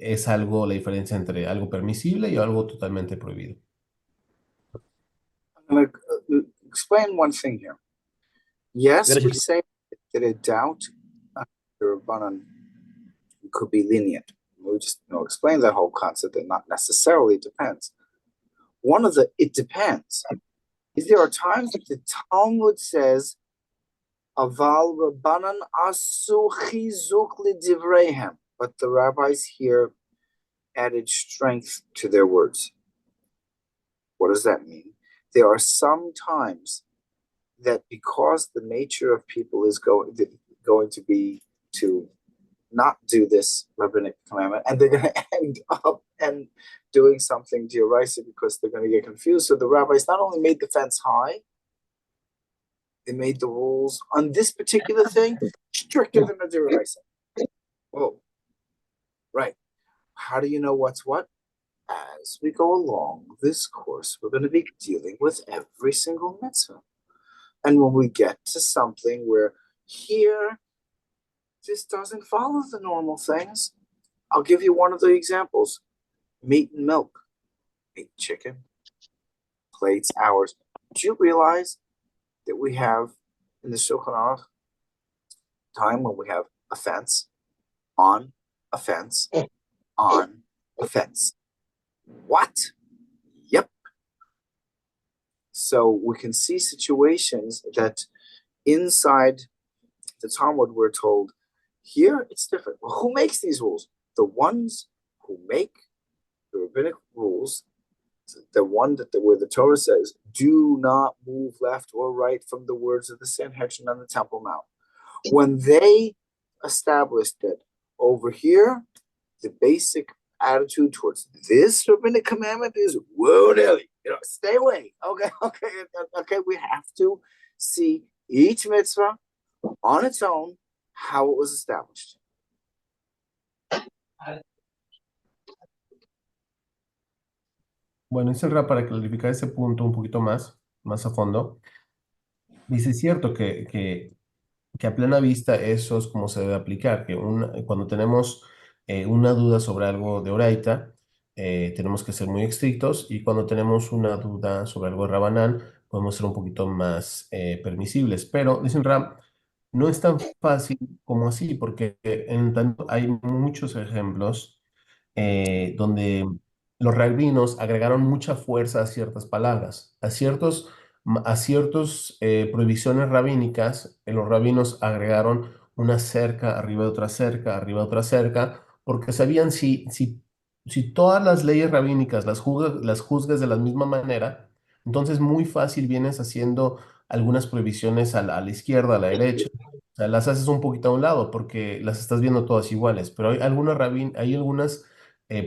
es algo, la diferencia entre algo permisible y algo totalmente prohibido. I'm going to explain one thing here. Yes, we Gracias. say that a doubt the Rabbanan could be lenient. We just explain that whole concept that not necessarily depends. One of the it depends is there are times that the Talmud says Aval Rabbanan asu chizuk lidivreihem, but the rabbis here added strength to their words. What does that mean? There are some times that because the nature of people is going to be to not do this rabbinic commandment, and they're going to end up and doing something d'oraisa because they're going to get confused. So the rabbis not only made the fence high, they made the rules on this particular thing stricter than the d'oraisa. Whoa, right. How do you know what's what? As we go along this course, we're going to be dealing with every single mitzvah. And when we get to something where here, this doesn't follow the normal things, I'll give you one of the examples. Meat and milk, meat and chicken, plates, hours. Do you realize that we have in the Shulchan Aruch time when we have a fence, on a fence, on a fence? What? Yep. So we can see situations that inside the Talmud we're told, here it's different. Well, who makes these rules? The ones who make the rabbinic rules, the one where the Torah says, do not move left or right from the words of the Sanhedrin on the Temple Mount. When they established that over here, the basic attitude towards this rabbinic commandment is, whoa, Nelly, stay away. Okay. We have to see each mitzvah on its own, how it was established. Bueno, Ra, para clarificar ese punto un poquito más a fondo, dice, es cierto que a plena vista eso es como se debe aplicar, que cuando tenemos una duda sobre algo de Oraita, tenemos que ser muy estrictos, y cuando tenemos una duda sobre algo de Rabanán, podemos ser un poquito más permisibles. Pero, dicen Ram, no es tan fácil como así, porque en tanto hay muchos ejemplos donde los rabinos agregaron mucha fuerza a ciertas palabras, a ciertos prohibiciones rabínicas. Los rabinos agregaron una cerca arriba de otra cerca, arriba de otra cerca, porque sabían si todas las leyes rabínicas las juzgas de la misma manera, entonces muy fácil vienes haciendo algunas prohibiciones a la izquierda, a la derecha. O sea, las haces un poquito a un lado porque las estás viendo todas iguales, pero hay algunas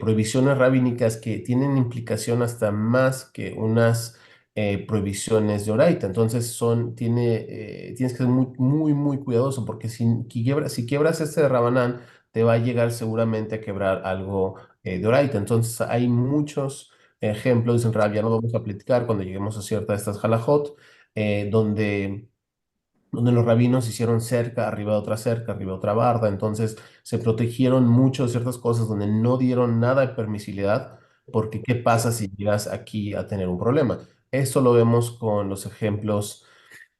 prohibiciones rabínicas que tienen implicación hasta más que unas prohibiciones de Oraita. Entonces tienes que ser muy, muy, muy cuidadoso, porque si quiebras este de Rabanán, te va a llegar seguramente a quebrar algo de Oraita. Entonces hay muchos ejemplos, en realidad ya no vamos a platicar cuando lleguemos a ciertas de estas halajot, donde los rabinos hicieron cerca, arriba de otra cerca, arriba de otra barda. Entonces se protegieron mucho de ciertas cosas donde no dieron nada de permisibilidad, porque ¿qué pasa si llegas aquí a tener un problema? Esto lo vemos con los ejemplos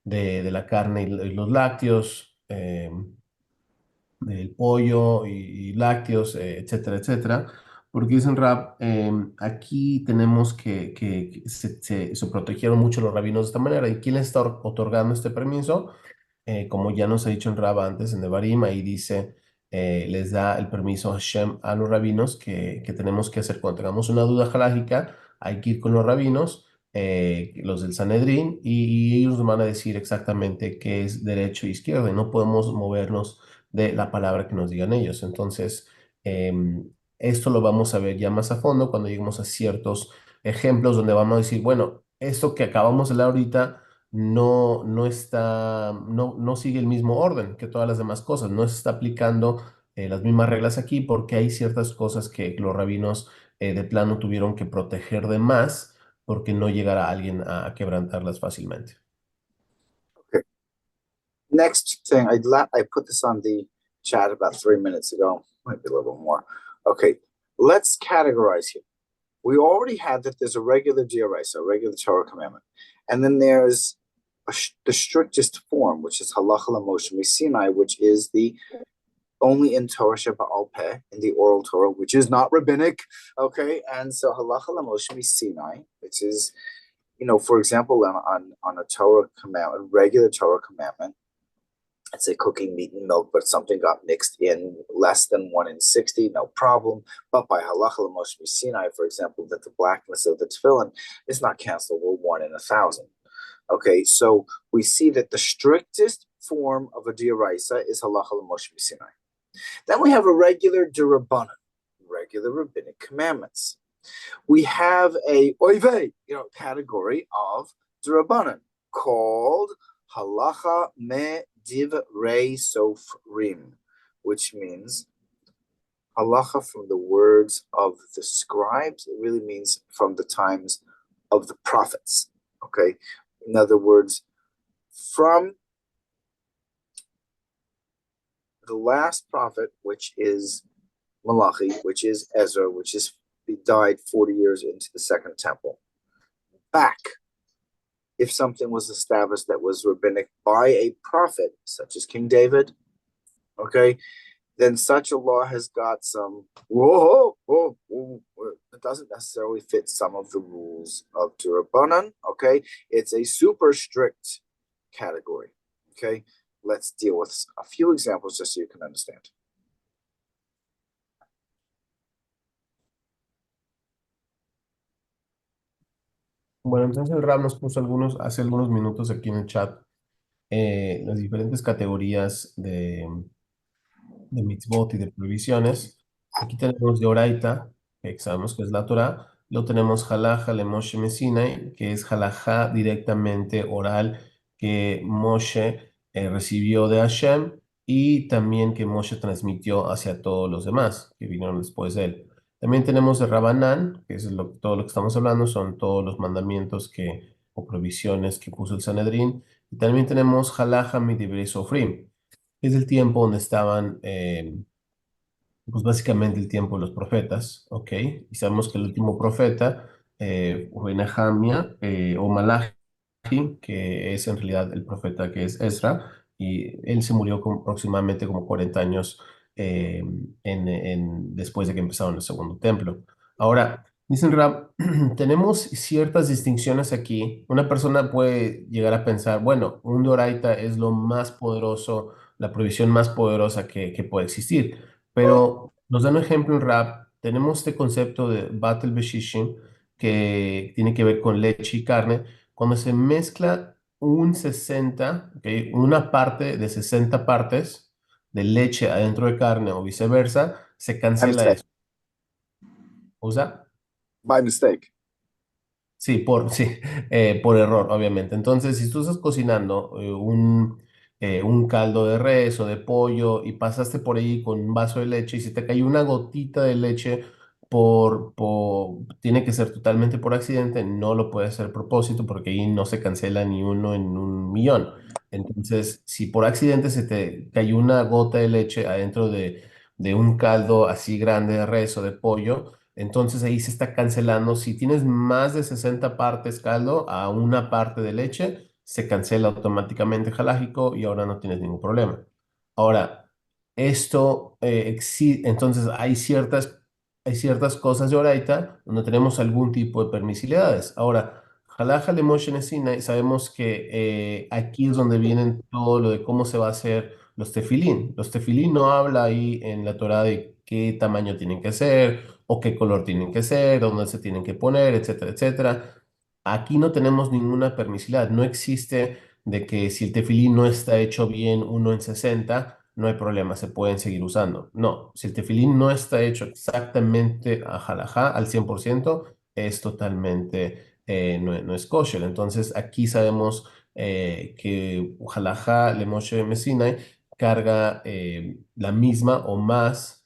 de la carne y los lácteos, del pollo y lácteos, etcétera, etcétera. Porque dicen Rab, aquí tenemos que se protegieron mucho los rabinos de esta manera. ¿Y quién les está otorgando este permiso? Como ya nos ha dicho en Rab antes, en Devarim, ahí dice, les da el permiso Hashem a los rabinos que tenemos que hacer cuando tengamos una duda halágica, hay que ir con los rabinos los del Sanedrín, y ellos nos van a decir exactamente qué es derecho e izquierda, y no podemos movernos de la palabra que nos digan ellos. Entonces, esto lo vamos a ver ya más a fondo cuando lleguemos a ciertos ejemplos donde vamos a decir, bueno, esto que acabamos de leer ahorita no sigue el mismo orden que todas las demás cosas, no se está aplicando las mismas reglas aquí porque hay ciertas cosas que los rabinos de plano tuvieron que proteger de más porque no llegara alguien a quebrantarlas fácilmente. Next thing, I put this on the chat about 3 minutes ago, might be a little more. Okay, let's categorize here. We already had that there's a regular GRS, a regular Torah commandment, and then there's the strictest form, which is halacha l'moshe Sinai, which is the only in Torah Sheba'al Peh, in the oral Torah, which is not rabbinic. Okay, and so halacha l'moshe Sinai, which is, for example, on a Torah commandment, regular Torah commandment, let's say cooking meat and milk, but something got mixed in less than 1 in 60, no problem. But by halacha l'moshe Sinai, for example, that the blackness of the tefillin is not cancelable 1 in 1,000. Okay, so we see that the strictest form of a dioraisa is halacha l'moshe Sinai. Then we have a regular dirabanan, regular rabbinic commandments. We have a oive, category of dirabanan called halacha me divrei sofrim, which means halacha from the words of the scribes. It really means from the times of the prophets. Okay, in other words, from the last prophet, which is Malachi, which is Ezra, he died 40 years into the Second Temple, back, if something was established that was rabbinic by a prophet, such as King David, okay, then such a law has got some, it doesn't necessarily fit some of the rules of Durabanan, okay? It's a super strict category, okay? Let's deal with a few examples just so you can understand. Bueno, entonces el Ram nos puso hace algunos minutos aquí en el chat las diferentes categorías de mitzvot y de prohibiciones. Aquí tenemos de Oraita, que sabemos que es la Torah. Luego tenemos Halaja le Moshe Messinai, que es halajá directamente oral que Moshe recibió de Hashem y también que Moshe transmitió hacia todos los demás que vinieron después de él. También tenemos de Rabanán, que es todo lo que estamos hablando, son todos los mandamientos o prohibiciones que puso el Sanedrín. Y también tenemos Halaja Midivrei Sofrim, es el tiempo donde estaban, pues básicamente el tiempo de los profetas, ¿ok? Y sabemos que el último profeta fue Nehemia o Malachi, que es en realidad el profeta que es Ezra, y él se murió aproximadamente como 40 años después de que empezaron el segundo templo. Ahora, dicen Rab, tenemos ciertas distinciones aquí. Una persona puede llegar a pensar, bueno, un doraita es lo más poderoso, la provisión más poderosa que puede existir. Pero nos dan un ejemplo en Rab. Tenemos este concepto de Batel Beshishim que tiene que ver con leche y carne. Cuando se mezcla un 60, ¿okay? Una parte de 60 partes de leche adentro de carne o viceversa, se cancela eso. ¿Usa? By mistake. Sí, sí, por error, obviamente. Entonces, si tú estás cocinando un caldo de res o de pollo y pasaste por ahí con un vaso de leche y se te cayó una gotita de leche tiene que ser totalmente por accidente, no lo puede hacer a propósito porque ahí no se cancela ni uno en 1 millón. Entonces, si por accidente se te cayó una gota de leche adentro de un caldo así grande de res o de pollo, entonces ahí se está cancelando. Si tienes más de 60 partes caldo a una parte de leche, se cancela automáticamente halágico y ahora no tienes ningún problema. Ahora, entonces hay ciertas cosas de Oraita donde tenemos algún tipo de permisividades. Ahora, Halaja le Moshe Sinai, sabemos que aquí es donde vienen todo lo de cómo se va a hacer los tefilín. Los tefilín no habla ahí en la Torah de qué tamaño tienen que ser o qué color tienen que ser, dónde se tienen que poner, etcétera, etcétera. Aquí no tenemos ninguna permisividad, no existe de que si el tefilín no está hecho bien 1 en 60, no hay problema, se pueden seguir usando. No, si el tefilín no está hecho exactamente a halajá al 100%, es totalmente, no es kosher. Entonces aquí sabemos que halajá le Moshe Messinai carga la misma o más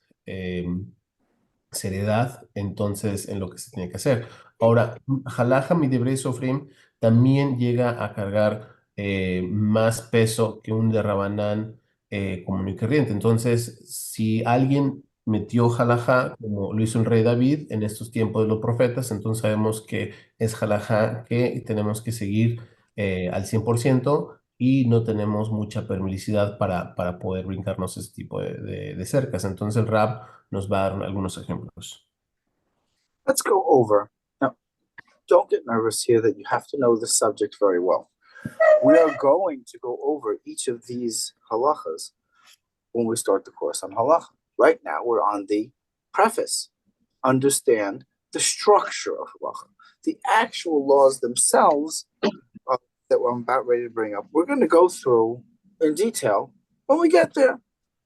seriedad entonces en lo que se tiene que hacer. Ahora, Halaja Midivrei Sofrim también llega a cargar más peso que un de Rabanán común y corriente. Entonces, si alguien metió Halaja, como lo hizo el rey David en estos tiempos de los profetas, entonces sabemos que es Halaja que tenemos que seguir al 100% y no tenemos mucha permisividad para poder brincarnos ese tipo de cercas. Entonces, el Rab nos va a dar algunos ejemplos. Let's go over. Now, don't get nervous here that you have to know this subject very well. We are going to go over each of these halachas when we start the course on halacha. Right now, we're on the preface. Understand the structure of halacha. The actual laws themselves that I'm about ready to bring up, we're going to go through in detail when we get there.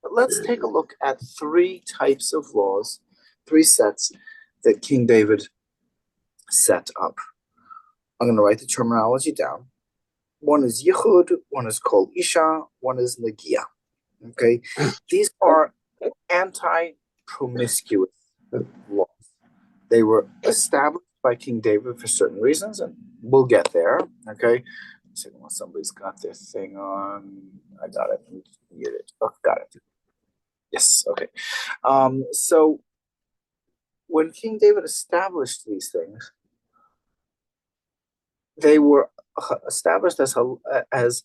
But let's take a look at 3 types of laws, 3 sets that King David set up. I'm going to write the terminology down. One is yichud, one is kol isha, one is nagia. Okay, these are anti-promiscuous laws. They were established by King David for certain reasons, and we'll get there. Okay, well, somebody's got their thing on. I got it. Muted. Oh, got it. Yes. Okay. So when King David established these things, they were established as halacha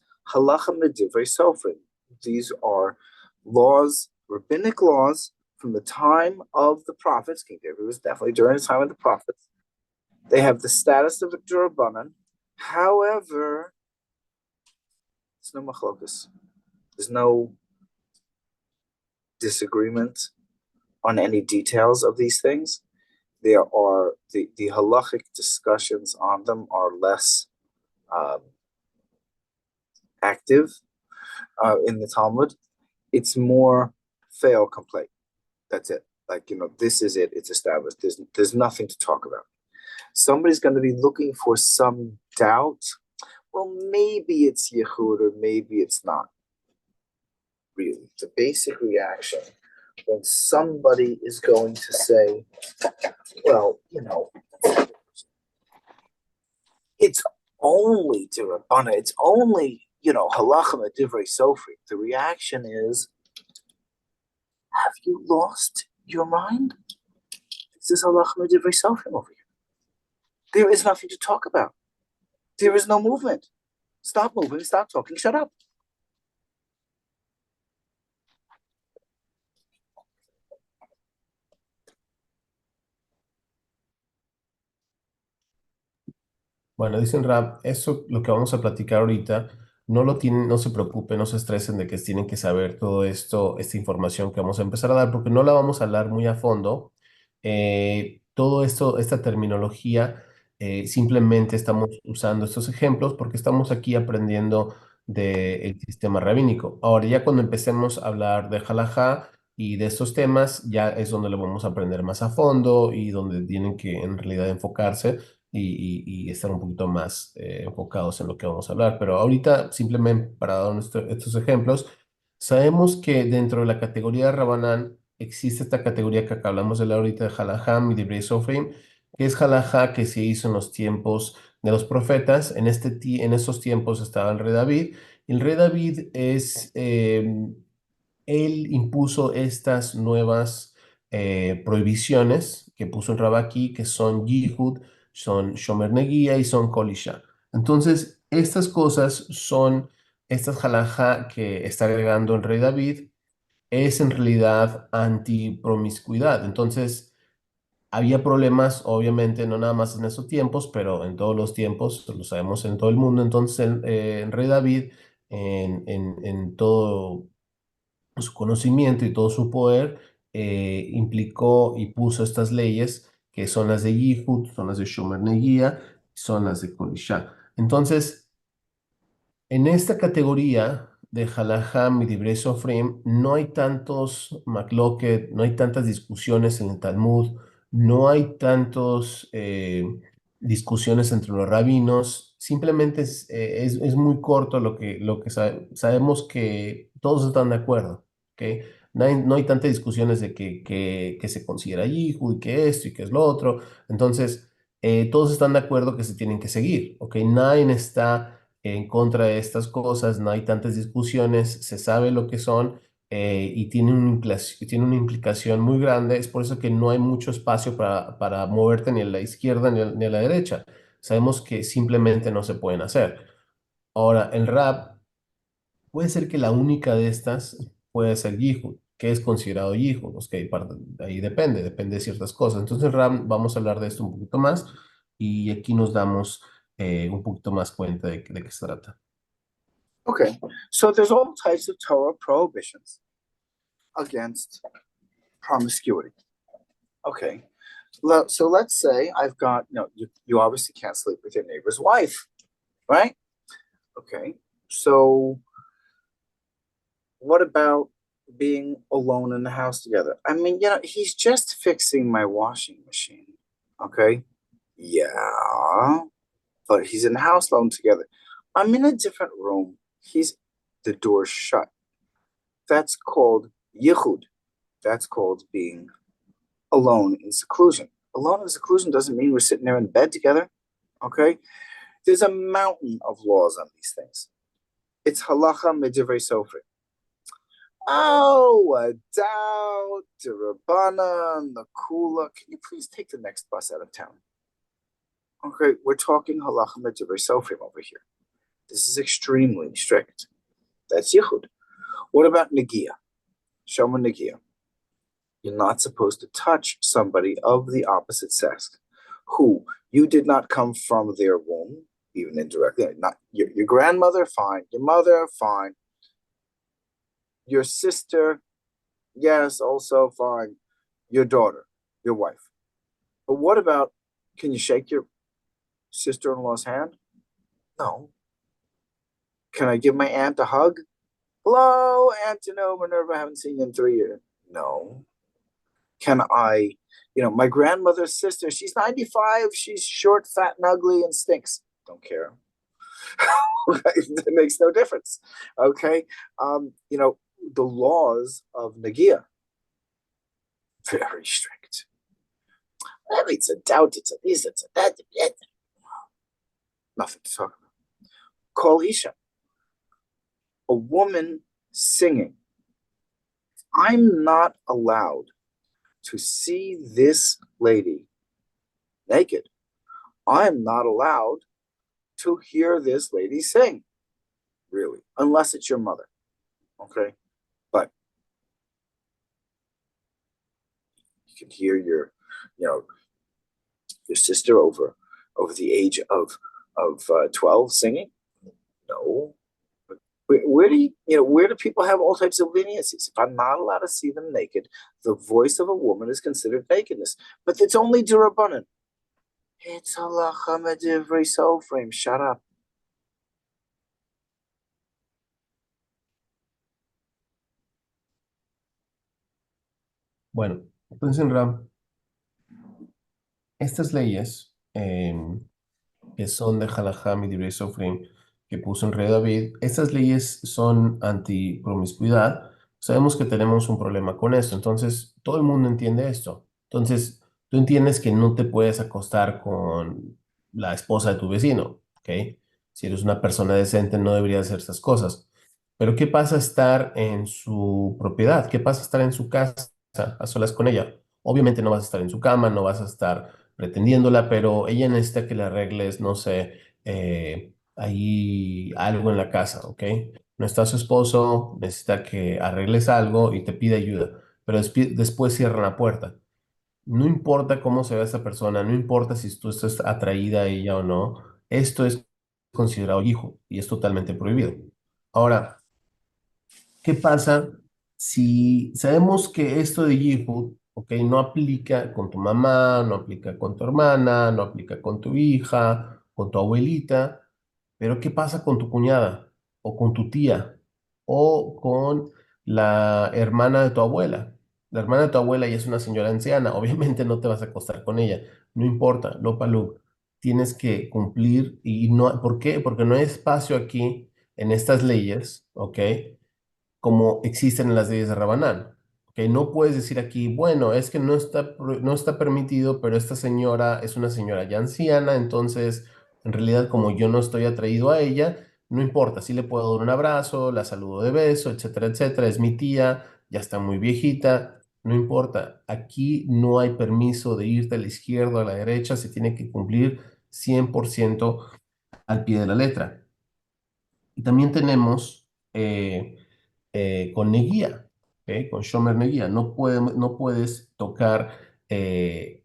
medivrei sofrim. These are laws, rabbinic laws from the time of the prophets. King David was definitely during the time of the prophets. They have the status of a Durabanan. However, there's no machlokas. There's no disagreement on any details of these things. There are the halachic discussions on them are less active in the Talmud. It's more fail complaint. That's it. Like, this is it. It's established. There's nothing to talk about. Somebody's going to be looking for some doubt. Well, maybe it's Yehud or maybe it's not. Really, the basic reaction when somebody is going to say, well, it's only Dirabana, it's only, halacha medivrei sofrim. The reaction is, have you lost your mind? This is halacha medivrei sofrim over here. There is nothing to talk about. There is no movement. Stop moving, stop talking, shut up. Bueno, dicen Rab, eso lo que vamos a platicar ahorita, no lo tienen, no se preocupen, no se estresen de que tienen que saber todo esto, esta información que vamos a empezar a dar, porque no la vamos a hablar muy a fondo. Todo esto, esta terminología, simplemente estamos usando estos ejemplos porque estamos aquí aprendiendo del sistema rabínico. Ahora, ya cuando empecemos a hablar de halajá y de estos temas, ya es donde lo vamos a aprender más a fondo y donde tienen que en realidad enfocarse y estar un poquito más enfocados en lo que vamos a hablar. Pero ahorita, simplemente para dar estos ejemplos, sabemos que dentro de la categoría de Rabanán existe esta categoría que acá hablamos de la ahorita de Halajá y de Sofrim, que es Halajá que se hizo en los tiempos de los profetas. En estos tiempos estaba el rey David. El rey David él impuso estas nuevas prohibiciones que puso el Rabaki, que son Yihud, son Shomer Negia y son Kolisha. Entonces, estas cosas son, estas halajá que está agregando el rey David, es en realidad antipromiscuidad. Entonces, había problemas, obviamente, no nada más en esos tiempos, pero en todos los tiempos, lo sabemos en todo el mundo. Entonces, el rey David, en todo su conocimiento y todo su poder, implicó y puso estas leyes que son las de Yihud, son las de Shomer Negia, son las de Kol Isha. Entonces, en esta categoría de Halajá y Divrei Sofrim no hay tantos macloquet, no hay tantas discusiones en el Talmud, no hay tantos discusiones entre los rabinos, simplemente es muy corto sabemos que todos están de acuerdo, ¿ok? No hay tantas discusiones de que se considera hijo y que esto y que es lo otro, entonces todos están de acuerdo que se tienen que seguir, ¿ok? Nadie está en contra de estas cosas, no hay tantas discusiones, se sabe lo que son y tiene una implicación muy grande. Es por eso que no hay mucho espacio para moverte ni a la izquierda ni a la derecha. Sabemos que simplemente no se pueden hacer. Ahora, el rap puede ser que la única de estas puede ser Yihud, que es considerado Yihud, pues que ahí depende de ciertas cosas. Entonces, el rap, vamos a hablar de esto un poquito más y aquí nos damos un poquito más cuenta de qué se trata. Okay, so there's all types of Torah prohibitions against promiscuity. Okay, so let's say I've got, you obviously can't sleep with your neighbor's wife, right? Okay, so what about being alone in the house together? I mean, he's just fixing my washing machine. Okay, yeah, but he's in the house alone together. I'm in a different room. He's the door shut. That's called yichud. That's called being alone in seclusion. Alone in seclusion doesn't mean we're sitting there in bed together. Okay? There's a mountain of laws on these things. It's halacha medivrei sofrim. Oh, a doubt, Rabbanan, the Kula. Can you please take the next bus out of town? Okay, we're talking halacha medivrei sofrim over here. This is extremely strict. That's yichud. What about negia? Shoma negia. You're not supposed to touch somebody of the opposite sex who you did not come from their womb, even indirectly. Not your grandmother, fine. Your mother, fine. Your sister, yes, also fine. Your daughter, your wife. But what about, can you shake your sister-in-law's hand? No. Can I give my aunt a hug? Hello, Aunt Minerva, I haven't seen you in 3 years. No. Can I, my grandmother's sister, she's 95, she's short, fat, and ugly, and stinks. Don't care. It makes no difference. Okay. The laws of Nagia, very strict. Well, it's a doubt, it's a this, it's a that. Nothing to talk about. Kol Isha, a woman singing. I'm not allowed to see this lady naked. I'm not allowed to hear this lady sing, really, unless it's your mother. Okay? But you can hear your sister over the age of 12 singing. No. Where do people have all types of leniencies? If I'm not allowed to see them naked, the voice of a woman is considered nakedness. But it's only d'Rabbanan. It's halacha medivrei sofrim. Shut up. Bueno, entonces, Ram, estas leyes que son de Halajá y Divrei Sofrim que puso el rey David, estas leyes son anti-promiscuidad. Sabemos que tenemos un problema con esto, entonces todo el mundo entiende esto. Entonces, tú entiendes que no te puedes acostar con la esposa de tu vecino, ¿ok? Si eres una persona decente, no deberías hacer esas cosas. Pero ¿qué pasa estar en su propiedad? ¿Qué pasa estar en su casa a solas con ella? Obviamente no vas a estar en su cama, no vas a estar pretendiéndola, pero ella necesita que le arregles, no sé, ahí algo en la casa, ¿ok? No está su esposo, necesita que arregles algo y te pide ayuda, pero después cierran la puerta. No importa cómo se ve esa persona, no importa si tú estás atraída a ella o no, esto es considerado hijo y es totalmente prohibido. Ahora, ¿qué pasa si sabemos que esto de Yehud, no aplica con tu mamá, no aplica con tu hermana, no aplica con tu hija, con tu abuelita, pero ¿qué pasa con tu cuñada o con tu tía o con la hermana de tu abuela? La hermana de tu abuela ya es una señora anciana, obviamente no te vas a acostar con ella, no importa, no palú, tienes que cumplir y no, ¿por qué? Porque no hay espacio aquí en estas leyes, ¿ok? Como existen en las leyes de Rabanán. ¿Ok? No puedes decir aquí, bueno, es que no está permitido, pero esta señora es una señora ya anciana, entonces en realidad como yo no estoy atraído a ella, no importa, sí le puedo dar un abrazo, la saludo de beso, etcétera, etcétera, es mi tía, ya está muy viejita, no importa, aquí no hay permiso de irte a la izquierda o a la derecha, se tiene que cumplir 100% al pie de la letra. Y también tenemos con neguía, ¿ok? Con Shomer neguía. No puedes tocar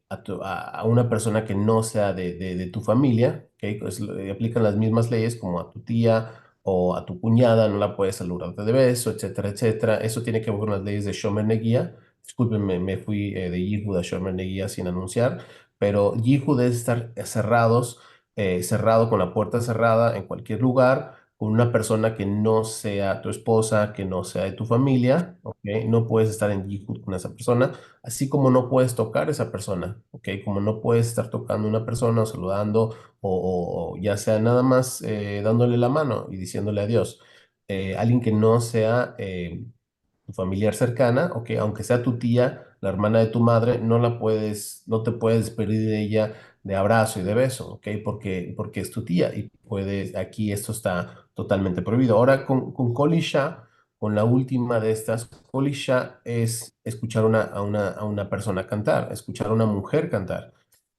a una persona que no sea de tu familia, ¿ok? Pues, aplican las mismas leyes como a tu tía o a tu cuñada, no la puedes saludarte de beso, etcétera, etcétera. Eso tiene que ver con las leyes de Shomer neguía. Discúlpenme, me fui de Yihud a Shomer neguía sin anunciar, pero Yihud es estar cerrado con la puerta cerrada en cualquier lugar con una persona que no sea tu esposa, que no sea de tu familia, ¿ok? No puedes estar en yihud con esa persona, así como no puedes tocar a esa persona, ¿ok? Como no puedes estar tocando a una persona o saludando o ya sea nada más dándole la mano y diciéndole adiós. Alguien que no sea tu familiar cercana, ¿ok? Aunque sea tu tía, la hermana de tu madre, no te puedes despedir de ella de abrazo y de beso, ¿ok? Porque es tu tía y aquí esto está totalmente prohibido. Ahora con Kolisha, con la última de estas, Kolisha es escuchar a una persona cantar, escuchar a una mujer cantar.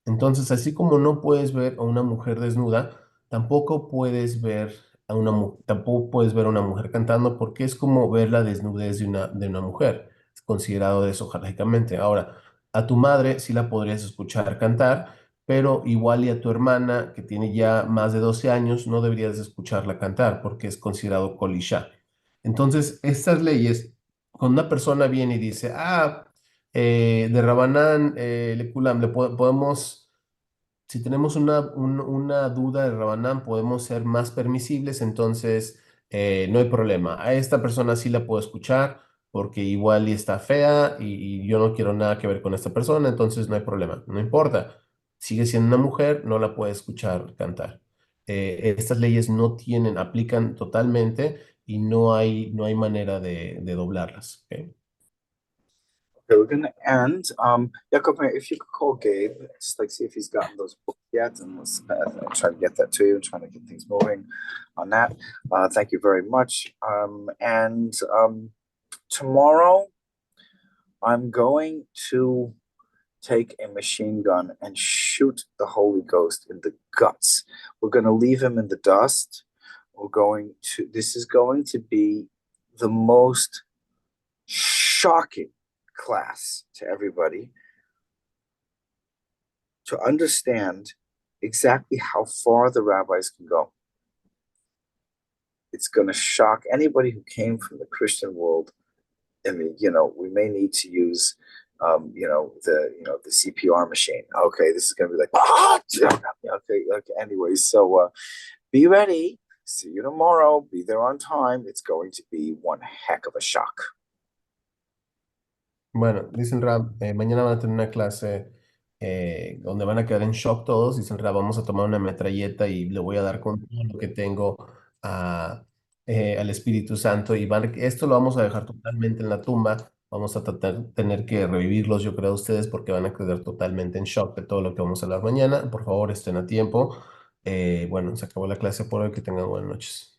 Entonces, así como no puedes ver a una mujer desnuda, tampoco puedes ver a una mujer cantando porque es como ver la desnudez de una mujer. Es considerado eso halajicamente. Ahora, a tu madre sí la podrías escuchar cantar, pero igual y a tu hermana, que tiene ya más de 12 años, no deberías escucharla cantar porque es considerado kolisha. Entonces, estas leyes, cuando una persona viene y dice, de Rabanán, Lekulam, podemos, si tenemos una duda de Rabanán, podemos ser más permisibles, entonces no hay problema. A esta persona sí la puedo escuchar porque igual y está fea y yo no quiero nada que ver con esta persona, entonces no hay problema, no importa. Sigue siendo una mujer, no la puede escuchar cantar. Estas leyes aplican totalmente y no hay manera de doblarlas. ¿Ok? Okay, we're gonna end. Jacob, if you could call Gabe, just like see if he's gotten those books yet, and let's try to get that to you and trying to get things moving on that. Thank you very much. And tomorrow I'm going to take a machine gun and shoot the Holy Ghost in the guts. We're going to leave him in the dust. This is going to be the most shocking class to everybody to understand exactly how far the rabbis can go. It's going to shock anybody who came from the Christian world. I mean, we may need to use the CPR machine. Okay, this is gonna be like okay. Anyway, so be ready. See you tomorrow. Be there on time. It's going to be one heck of a shock. Bueno, dicen Rab, mañana van a tener una clase donde van a quedar en shock todos. Dicen Rab, vamos a tomar una metralleta y le voy a dar con todo lo que tengo al Espíritu Santo. Esto lo vamos a dejar totalmente en la tumba. Vamos a tener que revivirlos, yo creo, ustedes, porque van a quedar totalmente en shock de todo lo que vamos a hablar mañana. Por favor, estén a tiempo. Bueno, se acabó la clase por hoy. Que tengan buenas noches.